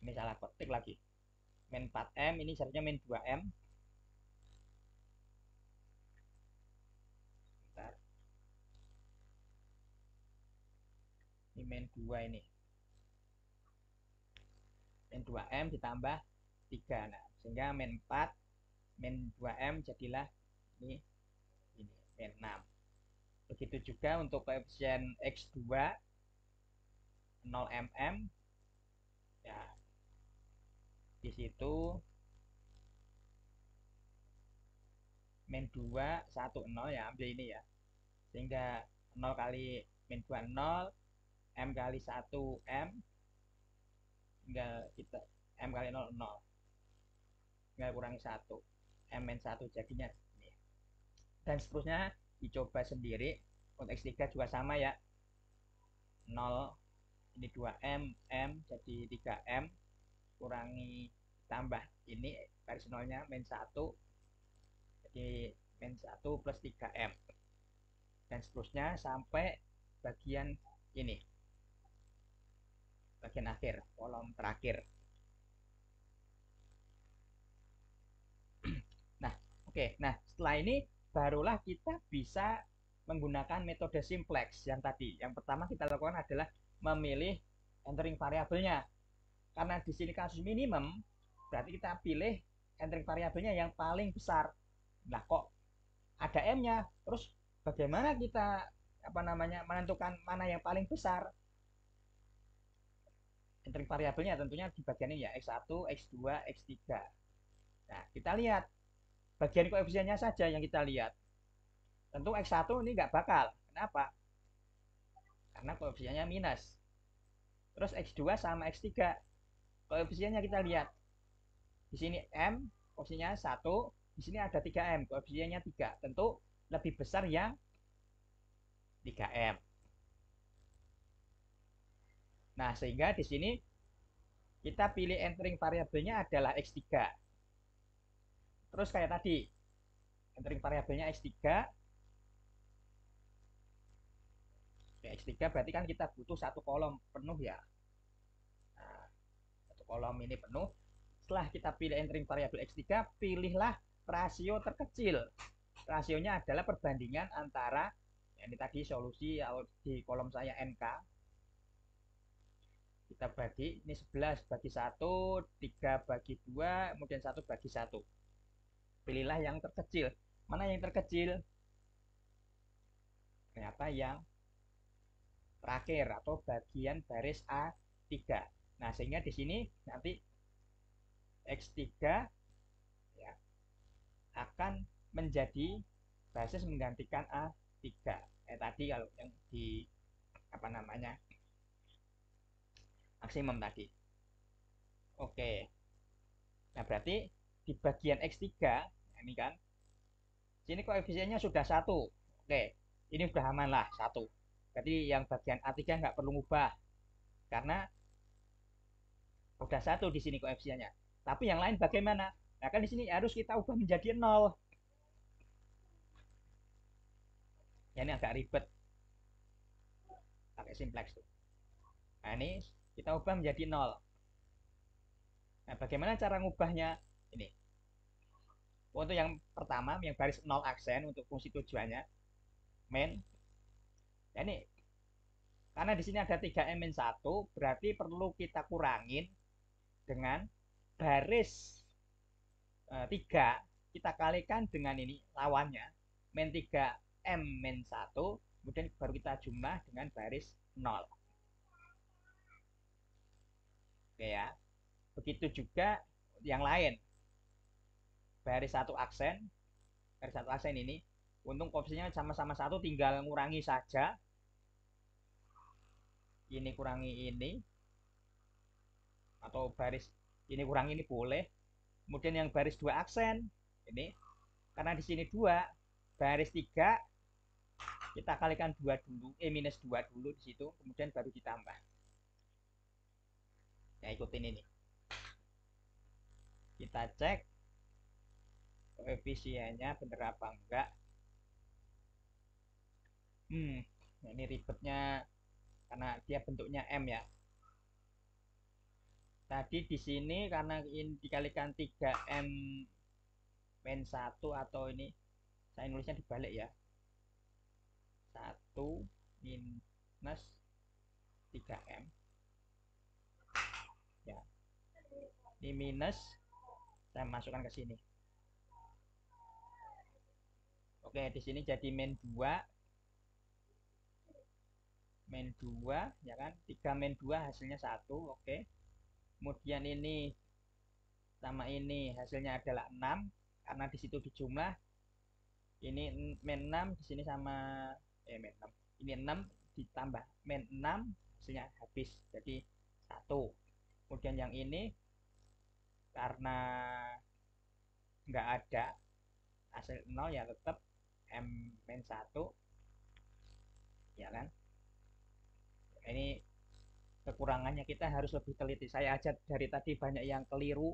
ini salah ketik lagi. Min 4M ini seharusnya min 2M. Bentar. Ini min 2 ini. Min 2M ditambah 3. Nah, sehingga min 4 min 2M jadilah ini min 6. Begitu juga untuk koefisien X2 0 mm ya. Di situ min 2 1 0 ya, ambil ini ya. Sehingga 0 kali min 2 0, M kali 1 M, tinggal kita M kali 0 0. Tinggal kurangi 1. M min 1 jadinya ini. Dan seterusnya dicoba sendiri. Untuk X3 juga sama ya. 0 ini 2M, M jadi 3M, kurangi tambah ini garis nolnya min 1, jadi min 1 plus 3M. Dan seterusnya sampai bagian ini. Bagian akhir, kolom terakhir. Nah, oke. Nah, setelah ini barulah kita bisa menggunakan metode simplex yang tadi. Yang pertama kita lakukan adalah memilih entering variabelnya. Karena di sini kasus minimum, berarti kita pilih entering variabelnya yang paling besar. Nah, kok ada M-nya? Terus bagaimana kita menentukan mana yang paling besar? Entering variabelnya tentunya di bagian ini ya, X1, X2, X3. Nah, kita lihat bagian koefisiennya saja yang kita lihat. Tentu X1 ini nggak bakal. Kenapa? Karena koefisiennya minus. Terus X2 sama X3. Koefisiennya kita lihat. Di sini M, koefisiennya 1. Di sini ada 3M, koefisiennya 3. Tentu lebih besar yang 3M. Nah, sehingga di sini kita pilih entering variabelnya adalah X3. Terus kayak tadi, entering variabelnya X3. Ya, X3 berarti kan kita butuh satu kolom penuh ya. Nah, satu kolom ini penuh. Setelah kita pilih entering variabel X3, pilihlah rasio terkecil. Rasionya adalah perbandingan antara Ini tadi solusi di kolom saya NK. Kita bagi, ini 11 bagi 1, 3 bagi 2, kemudian 1 bagi 1. Pilihlah yang terkecil. Mana yang terkecil? Ternyata yang terakhir atau bagian baris A3. Nah, sehingga di sini nanti X3 ya, akan menjadi basis menggantikan A3. Tadi kalau yang di apa namanya maksimum tadi. Oke. Nah, berarti di bagian X3 ini kan sini koefisiennya sudah 1. Oke. Ini sudah aman lah 1. Berarti yang bagian A3 nggak perlu ngubah karena udah 1 di sini koefisiennya. Tapi yang lain bagaimana? Nah, kan di sini harus kita ubah menjadi 0. Ya, ini agak ribet pakai simplex tuh. Nah, ini kita ubah menjadi 0. Nah, bagaimana cara ngubahnya? Ini. Untuk yang pertama, yang baris 0 aksen untuk fungsi tujuannya, main. Ya, ini karena di sini ada 3M-1, berarti perlu kita kurangin dengan baris 3, kita kalikan dengan ini lawannya, min 3M-1, kemudian baru kita jumlah dengan baris 0. Oke ya. Begitu juga yang lain. Baris satu aksen ini, untung koefisiennya sama-sama 1, tinggal ngurangi saja. Ini kurangi ini, atau baris ini kurangi ini boleh. Kemudian yang baris 2 aksen, ini, karena di sini 2, baris 3, kita kalikan 2 dulu, minus 2 dulu di situ, kemudian baru ditambah. Ya, ikutin ini. Kita cek koefisiennya bener apa enggak. Ini ribetnya karena dia bentuknya M ya. Tadi di sini karena ini dikalikan 3M min 1 atau ini saya nulisnya dibalik ya. 1 minus 3M. Ya. Ini minus saya masukkan ke sini. Oke, di sini jadi min 2 ya kan, 3 min 2 hasilnya 1. Oke, kemudian ini sama ini hasilnya adalah 6 karena di situ dijumlah. Ini min 6 di sini sama min 6, ini 6 ditambah min 6 hasilnya habis jadi 1. Kemudian yang ini karena nggak ada hasil 0 ya tetap M min 1 ya kan. Ini kekurangannya kita harus lebih teliti. Saya aja dari tadi banyak yang keliru.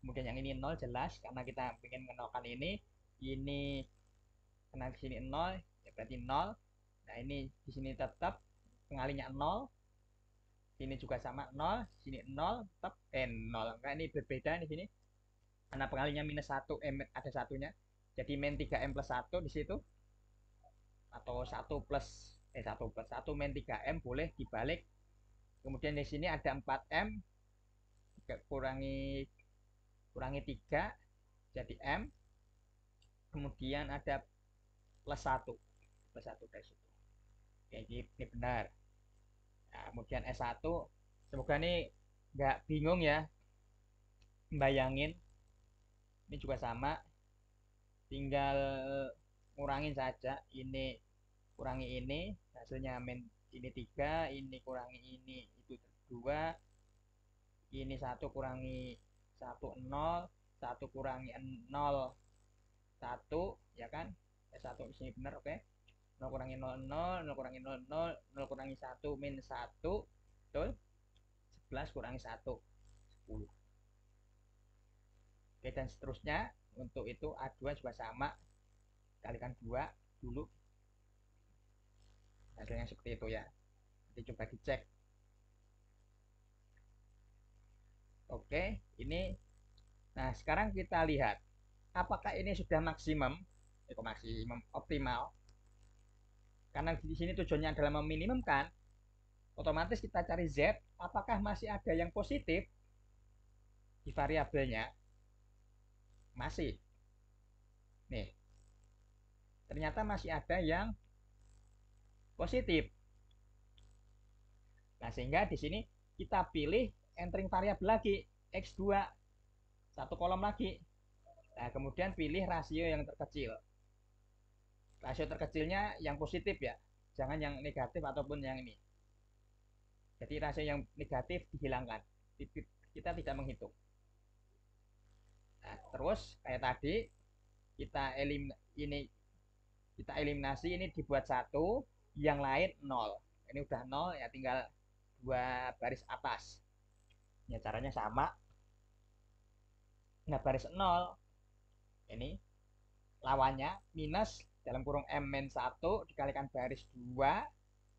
Kemudian yang ini 0 jelas karena kita ingin menolkan ini karena di sini 0 ya berarti 0. Nah, ini di sini tetap pengalinya 0. Sini juga sama 0, sini 0 tetap 0. Nah, ini berbeda di sini. Karena pengalinya minus 1, ada satunya. Jadi min 3M plus 1 di situ. Atau 1 plus 1 min 3M boleh dibalik. Kemudian di sini ada 4M kurangi 3 jadi M. Kemudian ada plus 1 dari situ. Oke, ini benar. Nah, kemudian S1 semoga ini nggak bingung ya bayangin. Ini juga sama, tinggal ngurangin saja. Ini kurangi ini hasilnya min ini 3, ini kurangi ini itu 2, ini 1 kurangi 1 0, 1 kurangi 0 1 ya kan. S1 di sini benar. Oke, 0 kurangi 0 0, 0 kurangi 0 0, 0 kurangi 1 min 1 betul, 11 kurangi 1 10. Oke, dan seterusnya untuk itu A2 juga sama, kalikan 2 dulu hasilnya seperti itu ya. Nanti coba dicek. Oke, ini nah sekarang kita lihat apakah ini sudah maksimum optimal. Karena di sini tujuannya adalah meminimumkan, otomatis kita cari Z, apakah masih ada yang positif di variabelnya? Masih. Nih, ternyata masih ada yang positif. Nah, sehingga di sini kita pilih entering variabel lagi, X2, satu kolom lagi. Nah, kemudian pilih rasio yang terkecil. Rasio terkecilnya yang positif ya, jangan yang negatif ataupun yang ini. Jadi rasio yang negatif dihilangkan. Kita tidak menghitung. Nah, terus kayak tadi ini kita eliminasi, ini dibuat satu, yang lain nol. Ini udah nol ya, tinggal dua baris atas. Ya caranya sama. Nah, baris nol ini lawannya minus dalam kurung M-1 dikalikan baris 2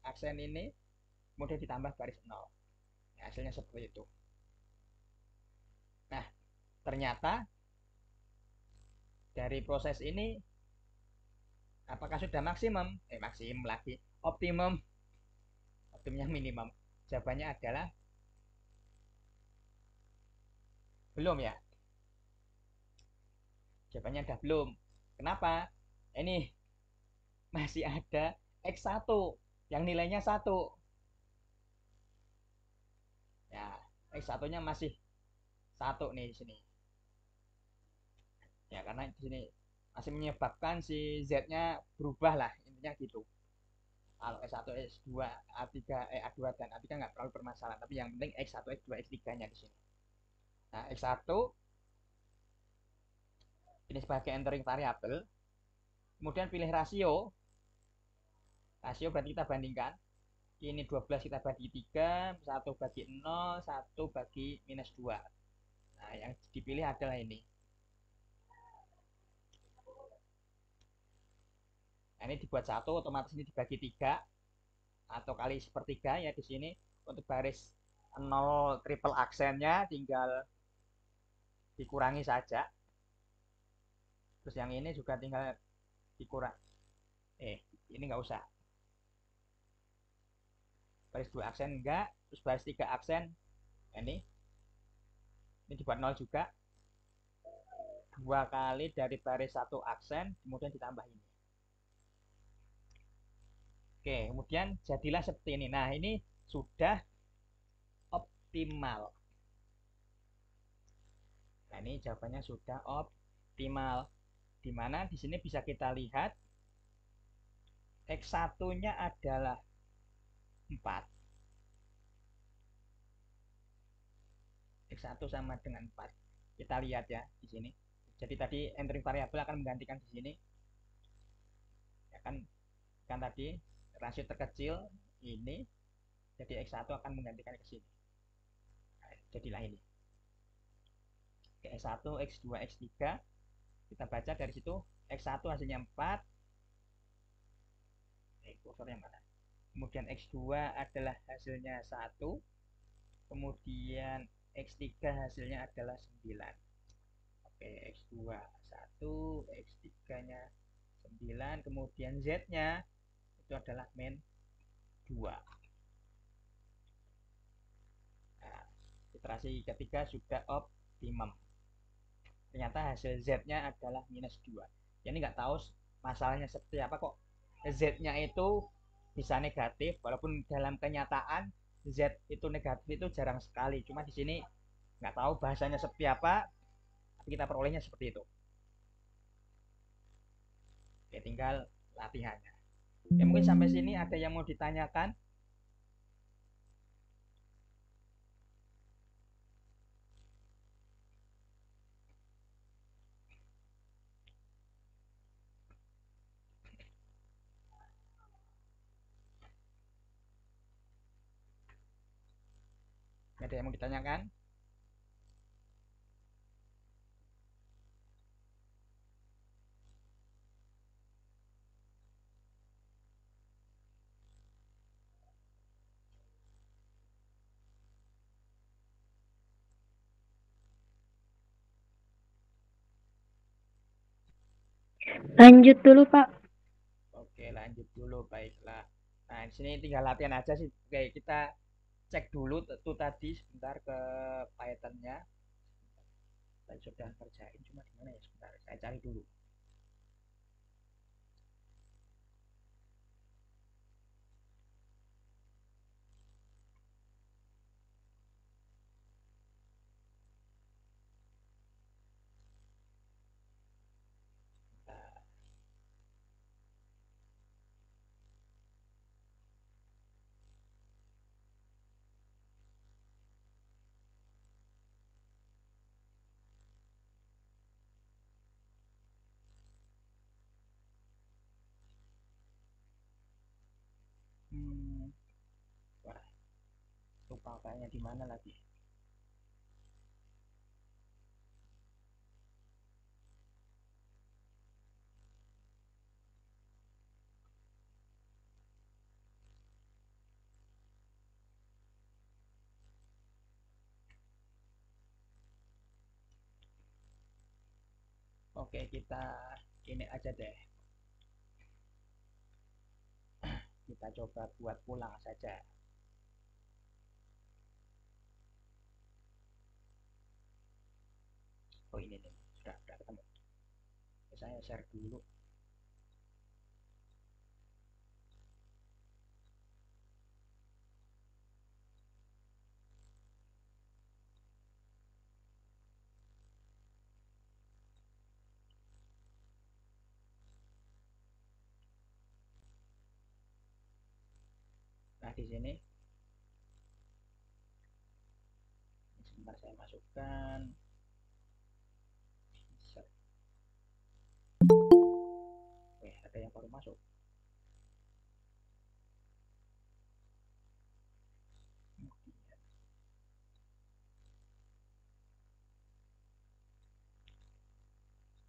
aksen ini, kemudian ditambah baris nol. Nah, hasilnya seperti itu. Nah, ternyata dari proses ini apakah sudah maksimum? Maksimum lagi. Optimum. Optimumnya minimum. Jawabannya adalah belum ya. Jawabannya adalah belum. Kenapa? Ini masih ada X1 yang nilainya 1. Ya, X1-nya masih 1 nih di sini. Ya, karena di sini masih menyebabkan si Z-nya berubah lah, intinya gitu. Kalau S1, S2, A3, A2 dan A3 nggak terlalu bermasalah, tapi yang penting X1, X2, X3-nya di sini. Nah, X1 ini sebagai entering variabel, kemudian pilih rasio. Rasio berarti kita bandingkan. Ini 12 kita bagi 3, 1 bagi 0, 1 bagi minus 2. Nah, yang dipilih adalah ini. Nah, ini dibuat satu, otomatis ini dibagi 3 atau kali sepertiga ya di sini. Untuk baris 0 triple aksennya tinggal dikurangi saja. Terus yang ini juga tinggal dikurang. Ini nggak usah. Baris 2 aksen enggak, terus baris 3 aksen ini dibuat 0 juga. 2 kali dari baris 1 aksen, kemudian ditambah ini. Oke, kemudian jadilah seperti ini. Nah, ini sudah optimal. Nah, ini jawabannya sudah optimal. Di mana di sini bisa kita lihat X1-nya adalah 4. X1 sama dengan 4. Kita lihat ya di sini. Jadi tadi entering variabel akan menggantikan di sini. Ya kan tadi rasio terkecil ini, jadi X1 akan menggantikan ke sini. Nah, jadilah ini. X1, X2, X3. Kita baca dari situ X1 hasilnya 4. Kursor yang mana? Kemudian X2 adalah hasilnya 1. Kemudian X3 hasilnya adalah 9. Oke, X2 1, X3-nya 9, kemudian Z-nya itu adalah min 2. Nah, iterasi ketiga sudah optimum. Ternyata hasil Z-nya adalah minus 2. Ya, ini nggak tahu masalahnya seperti apa kok Z-nya itu bisa negatif, walaupun dalam kenyataan Z itu negatif itu jarang sekali. Cuma di sini nggak tahu bahasanya seperti apa, tapi kita perolehnya seperti itu. Oke, tinggal latihannya. Ya, mungkin sampai sini ada yang mau ditanyakan? Ada yang mau ditanyakan? Lanjut dulu, Pak. Oke. Oke, lanjut dulu, baiklah. Nah, di sini tinggal latihan aja sih. Oke, kita cek dulu tuh tadi sebentar ke Python-nya. Saya sudah kerjain, cuma di mana ya? Sebentar, saya cari dulu. Nah, hmm, wah, lupa kayaknya di mana lagi. Oke, kita ini aja deh. Kita coba buat pulang saja. Oh, ini nih, sudah ketemu. Saya share dulu. Nah, di sini sebentar saya masukkan. Oke, ada yang baru masuk.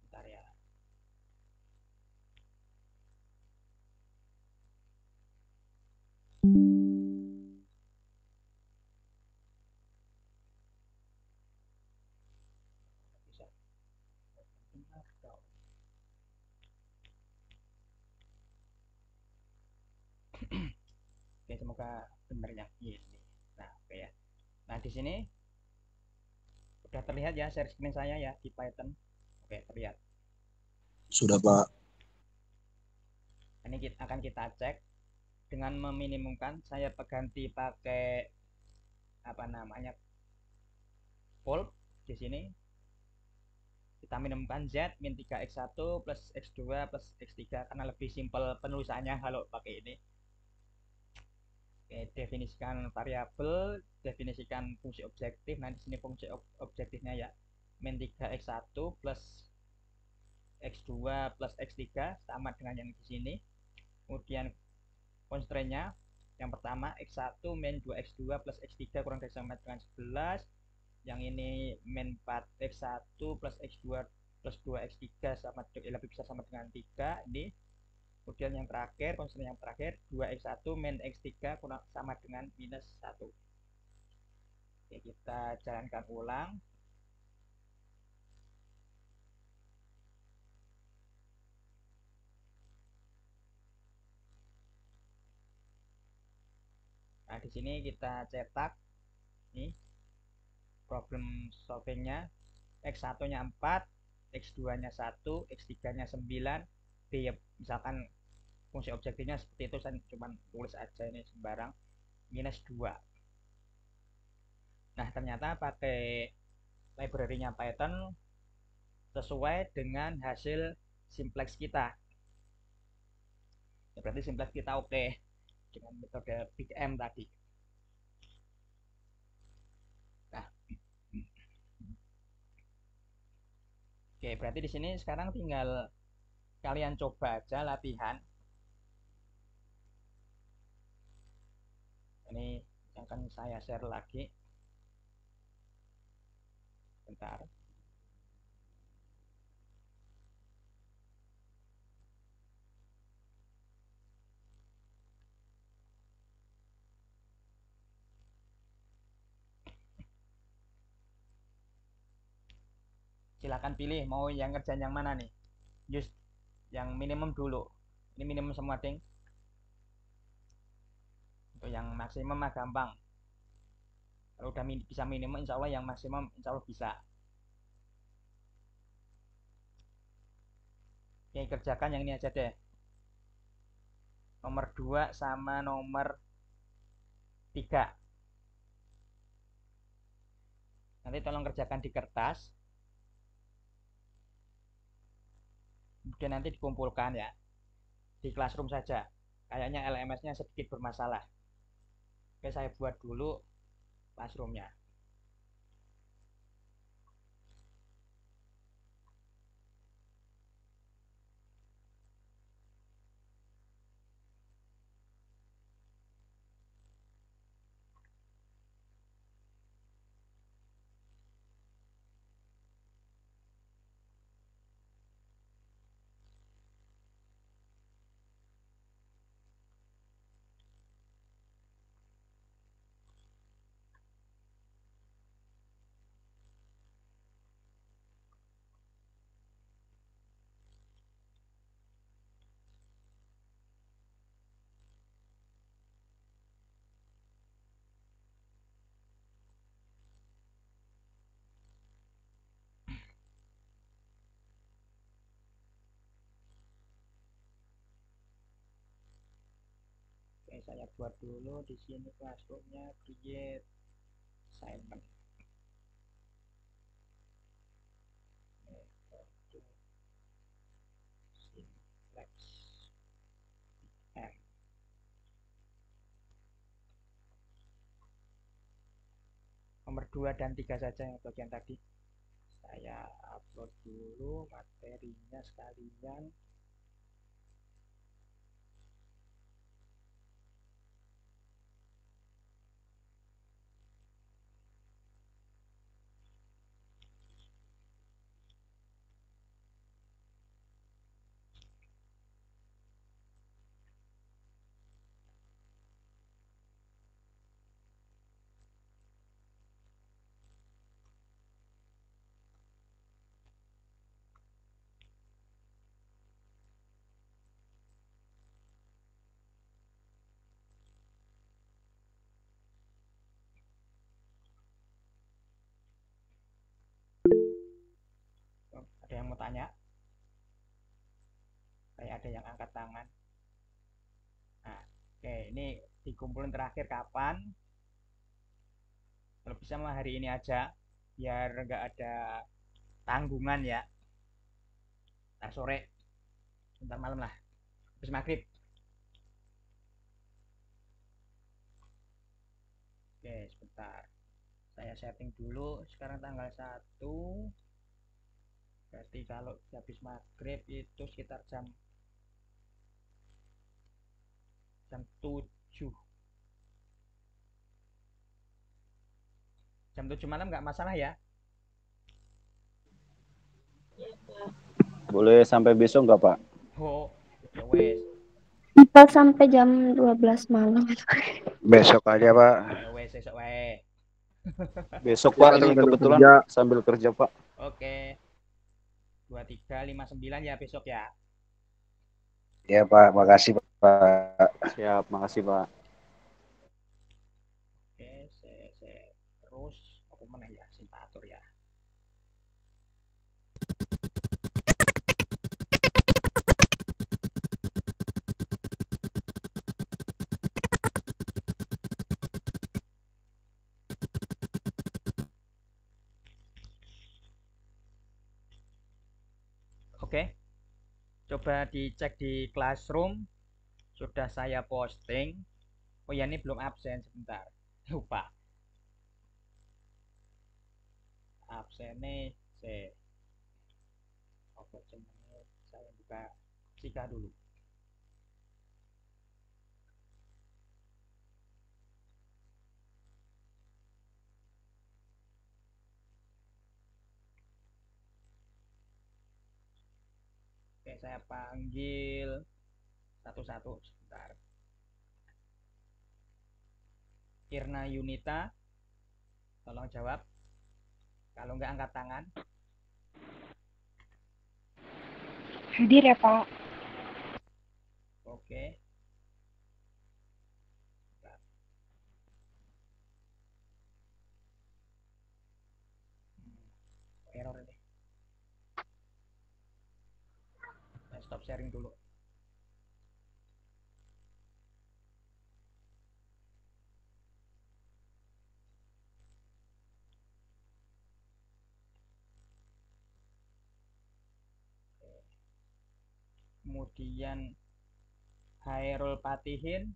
Bentar ya. Bisa. Oke, semoga benar ya. Ini. Nah, oke ya. Nah, di sini udah terlihat ya share screen saya ya di Python. Oke, terlihat. Sudah, Pak. Ini akan kita cek dengan meminimumkan. Saya ganti pakai apa namanya pulp di sini. Kita minimumkan Z min 3x1 plus x2 plus x3 karena lebih simpel penulisannya kalau pakai ini. Oke, definisikan variabel, definisikan fungsi objektif. Nah, di sini fungsi objektifnya ya min 3x1 plus x2 plus x3 sama dengan yang di sini. Kemudian constraint-nya yang pertama x1 min 2x2 plus x3 kurang dari sama dengan 11. Yang ini min 4x1 plus x2 plus 2x3 sama lebih bisa sama dengan 3 ini. Kemudian yang terakhir, constraint yang terakhir 2x1 min x3 kurang sama dengan minus 1. Oke, kita jalankan ulang. Nah, di sini kita cetak nih problem solvingnya. X1-nya 4, X2-nya 1, X3-nya 9. B ya, misalkan fungsi objektifnya seperti itu, saya cuma tulis aja ini sembarang. Minus 2. Nah, ternyata pakai library-nya Python sesuai dengan hasil simplex kita. Ya, berarti simplex kita oke dengan metode Big M tadi. Nah, oke, berarti di sini sekarang tinggal kalian coba aja latihan. Ini akan saya share lagi. Bentar. Silahkan pilih mau yang kerjaan yang mana nih. Just yang minimum dulu. Ini minimum semua, ding. Untuk yang maksimum mah gampang. Kalau udah bisa minimum, insya Allah yang maksimum insya Allah bisa. Oke, kerjakan yang ini aja deh. Nomor 2 sama nomor 3. Nanti tolong kerjakan di kertas. Kemudian nanti dikumpulkan ya. Di classroom saja. Kayaknya LMS-nya sedikit bermasalah. Oke, saya buat dulu classroom-nya. Oke, saya buat dulu di sini classroom-nya, create assignment. Simplex M. Nomor 2 dan 3 saja yang bagian tadi. Saya upload dulu materinya sekalian. Oh, ada yang mau tanya? Kayak ada yang angkat tangan. Nah, oke, ini dikumpulin terakhir kapan? Kalau bisa mah hari ini aja, biar nggak ada tanggungan ya. Nah, sore, bentar malam lah, habis maghrib. Oke, sebentar. Saya setting dulu, sekarang tanggal 1. Berarti kalau habis maghrib itu sekitar jam 7. Jam 7 malam nggak masalah ya? Boleh sampai besok nggak, Pak? Oh, ya wes. Bisa sampai jam 12 malam. Besok aja, Pak. Ya wes, esok wae. Besok, Pak, ini kebetulan sambil kerja, Pak. Oke. 2359 ya besok ya. Ya, Pak. Makasih, Pak. Siap, makasih, Pak. Oke, saya terus apa mana ya? Simpatur ya. Oke. Coba dicek di Classroom. Sudah saya posting. Oh ya, ini belum absen sebentar. Lupa. Absennya C. Oke, saya buka Sika dulu. Oke, saya panggil satu-satu sebentar. Kirna Yunita, tolong jawab. Kalau nggak angkat tangan. Hadir ya, Pak. Oke. Error ini. Saya stop sharing dulu. Kemudian Hairul Patihin.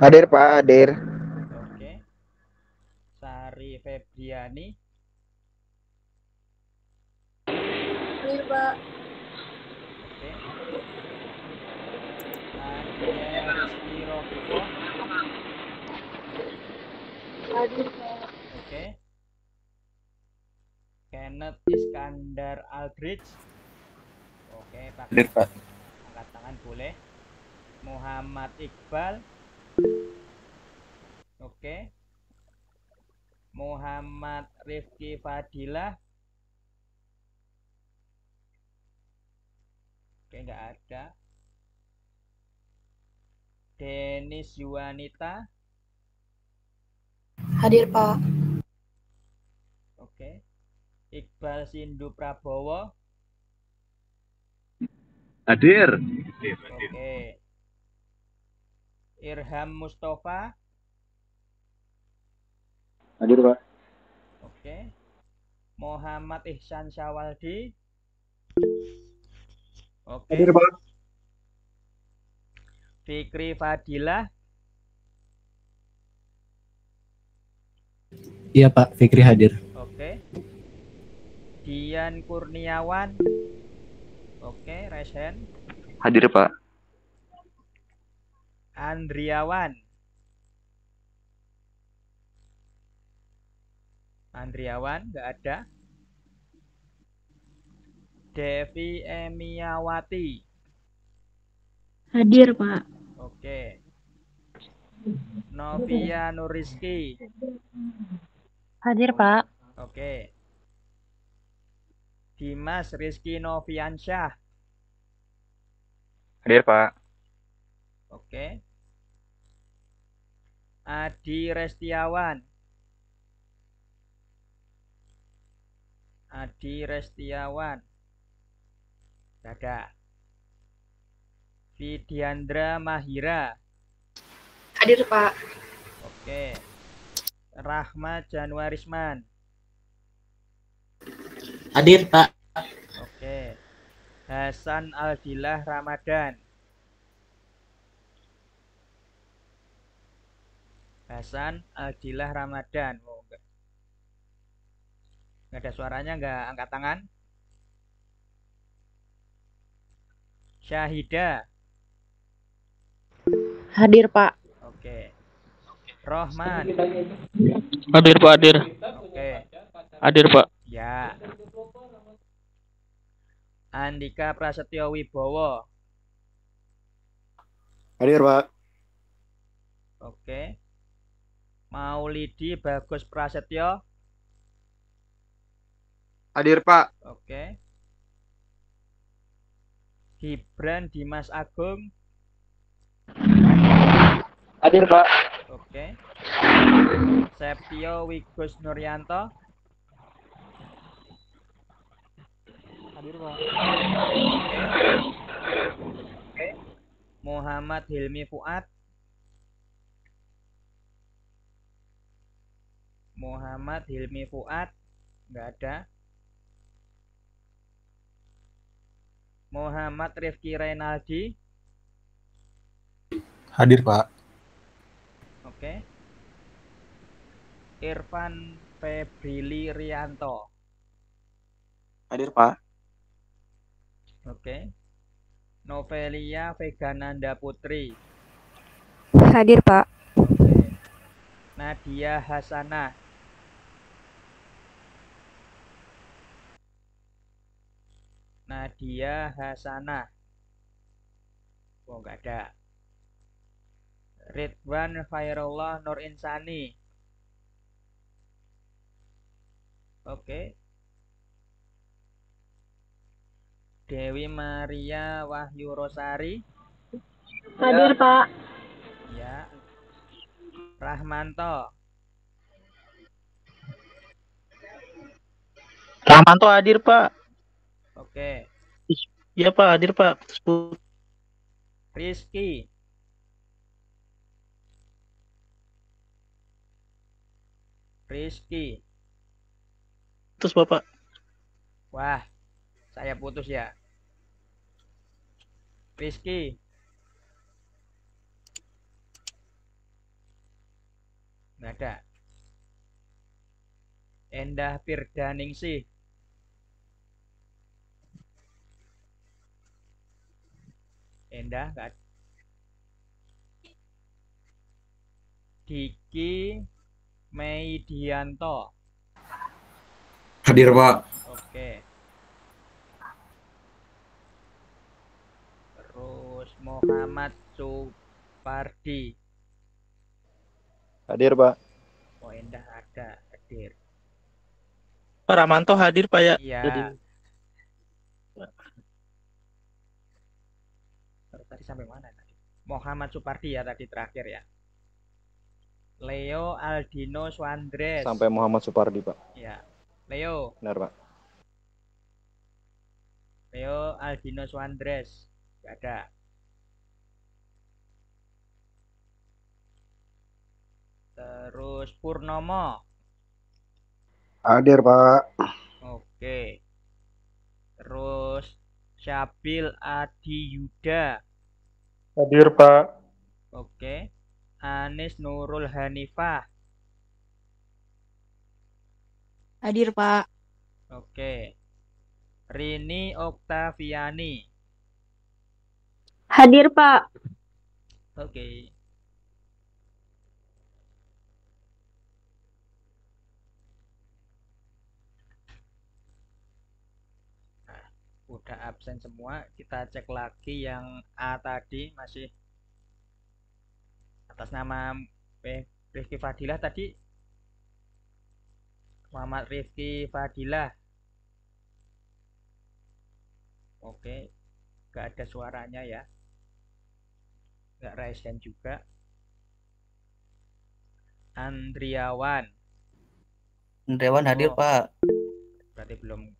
Hadir Pak, hadir. Oke. Sari Febriani. Hadir, Pak. Oke. Nadia Rizky Rofiko. Hadir, Pak. Oke. Kenneth Iskandar Aldrich. Oke, Hadir Pak. angkat tangan boleh. Muhammad Iqbal. Oke. Muhammad Rifki Fadilah. Oke, nggak ada. Denis Yuwanita. Hadir, Pak. Oke. Iqbal Sindu Prabowo. Hadir. Oke. Irham Mustafa. Hadir Pak. Oke. Muhammad Ihsan Syawaldi. Oke. Hadir Pak. Fikri Fadilah. Iya Pak, Fikri hadir. Oke. Dian Kurniawan. Oke, raise hand. Hadir Pak. Andriawan. Andriawan nggak ada. Devi Emiawati. Hadir, Pak. Oke. Novia Nuriski. Hadir, Pak. Oke. Dimas Rizky Noviansyah. Hadir Pak. Oke. Adi Restiawan. Adi Restiawan. Nggak ada. Vidiandra Mahira. Hadir, Pak. Oke. Rahma Januarisman. Hadir Pak. Oke. Hasan Aldilah Ramadan. Hasan Aldilah Ramadan. Oh, nggak ada suaranya, nggak angkat tangan. Syahida. Hadir, Pak. Oke. Rohman. Hadir Pak, hadir. Oke. Hadir Pak. Ya. Andika Prasetyo Wibowo. Hadir Pak. Oke. Maulidi Bagus Prasetyo. Hadir Pak. Oke. Gibran Dimas Agung. Hadir Pak. Oke. Septio Wigus Nuryanto. Hadir Pak. Oke. Muhammad Hilmi Fuad. Muhammad Hilmi Fuad. Nggak ada. Muhammad Rifki Renaldi. Hadir Pak. Oke. Irfan Febrili Rianto. Hadir Pak. Oke. Novelia Vegananda Putri. Hadir, Pak. Oke. Nadia Hasanah. Nadia Hasanah. Oh, nggak ada. Ridwan Khairullah Nur Insani. Oke. Dewi Maria Wahyu Rosari. Hadir, Pak. Ya. Rahmanto. Rahmanto hadir, Pak. Oke. Iya, Pak, hadir, Pak. Rizky. Rizky. Terus, Bapak. Wah, saya putus ya. Rizky. Nggak ada. Endah Firdaningsih. Endah nggak ada. Diki Meidianto. Hadir, Pak. Oke. Terus Muhammad Supardi. Hadir, Pak. Oh, Endah ada. Hadir. Pak Rahmanto hadir, Pak, ya. Iya. Jadi, Terus tadi sampai mana tadi? Muhammad Supardi ya tadi terakhir ya. Leo Aldino Swandres. Sampai Muhammad Supardi, Pak. Ya. Leo. Benar, Pak. Leo Aldino Swandres. Nggak ada. Terus Purnomo. Hadir, Pak. Oke. Terus Syabil Adi Yuda. hadir, Pak. Oke. Anis Nurul Hanifah. Hadir, Pak. Oke. Rini Oktaviani. Hadir, Pak. Oke. Nah, udah absen semua. Kita cek lagi yang A tadi masih atas nama Rifki Fadilah tadi. Muhammad Rifki Fadilah. Oke. Gak ada suaranya ya. Gak raise hand juga. Andriawan. Andriawan hadir, Oh. Pak. Berarti belum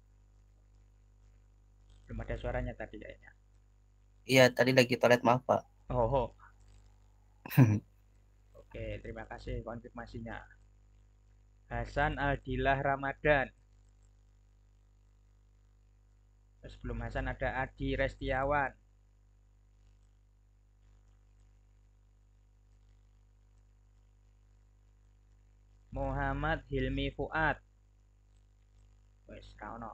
ada suaranya tadi kayaknya. Iya, tadi lagi toilet, maaf, Pak. Oh. Oke, terima kasih konfirmasinya. Hasan Aldillah Ramadan. Sebelum Hasan ada Adi Restiawan. Muhammad Hilmi Fuad. Wes ra ono.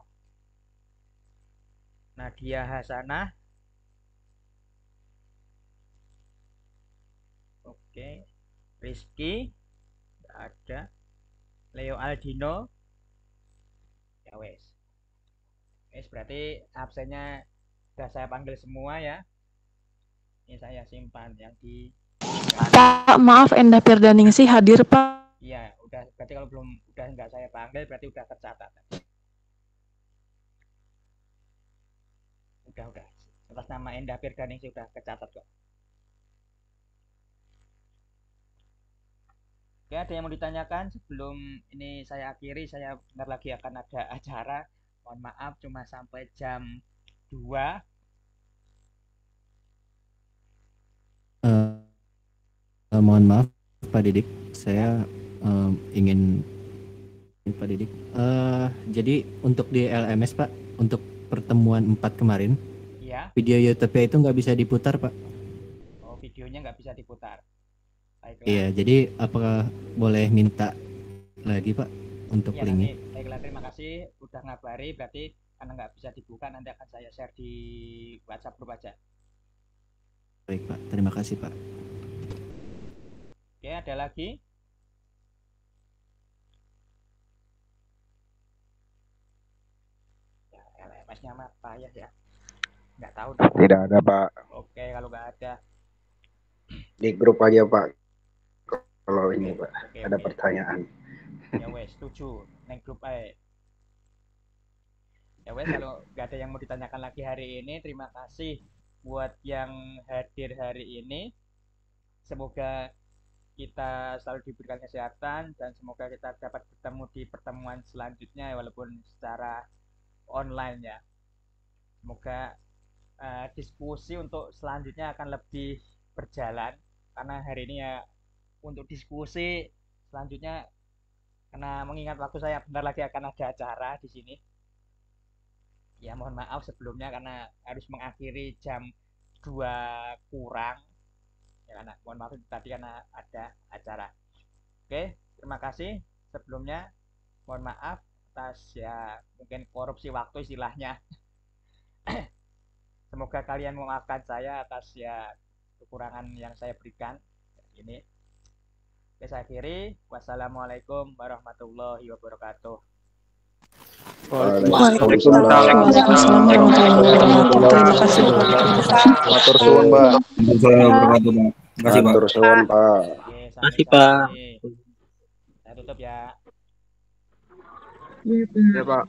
Nadia Hasanah. Oke. Rizky. Nggak ada. Leo Aldino. Ya wes. Wes berarti absennya sudah saya panggil semua ya. Ini saya simpan yang di. Pak, maaf, Endah Firdaningsih hadir, Pak. Iya, udah. Berarti kalau belum udah nggak saya panggil berarti udah tercatat. Udah. Atas nama Endah Firdaningsih sudah tercatat kok. Oke, ada yang mau ditanyakan sebelum ini saya akhiri? Saya bentar lagi akan ada acara. Mohon maaf cuma sampai jam 2. Mohon maaf, Pak Didik. Saya ingin Pak Didik. Jadi untuk di LMS, Pak, untuk pertemuan 4 kemarin, Iya. video YouTube-nya itu nggak bisa diputar, Pak. Oh, videonya nggak bisa diputar. Baiklah. Iya, jadi apakah boleh minta lagi, Pak, untuk Iya, linknya? nanti. Baiklah, terima kasih udah ngabari. Berarti karena nggak bisa dibuka nanti akan saya share di WhatsApp grup aja. Baik, Pak. Terima kasih, Pak. Oke, ada lagi? Ya, LMS-nya mah payah ya. Nggak tahu. Tidak ada, Pak. Oke, kalau nggak ada. Di grup aja, Pak. Kalau ini, Pak, Oke, ada oke. pertanyaan. Ya wes, setuju. Neng grup aja. Ya wes, kalau nggak ada yang mau ditanyakan lagi hari ini, terima kasih buat yang hadir hari ini. Semoga kita selalu diberikan kesehatan dan semoga kita dapat bertemu di pertemuan selanjutnya walaupun secara online ya. Semoga diskusi untuk selanjutnya akan lebih berjalan karena hari ini ya untuk diskusi selanjutnya karena mengingat waktu saya bentar lagi akan ada acara di sini. Ya mohon maaf sebelumnya karena harus mengakhiri jam 2 kurang. Ya karena mohon maaf tadi karena ada acara. Oke, terima kasih sebelumnya. Mohon maaf atas ya mungkin korupsi waktu istilahnya. Semoga kalian memaafkan saya atas ya kekurangan yang saya berikan ini. Oke, saya akhiri. Wassalamualaikum warahmatullahi wabarakatuh. Waalaikumsalam warahmatullahi wabarakatuh. Terima kasih. Matur suwun, Pak. Terima kasih, Pak. Matur suwun, Pak. Oke, Makasih, Pak. Saya tutup ya. Iya, Pak. Ya, Pak.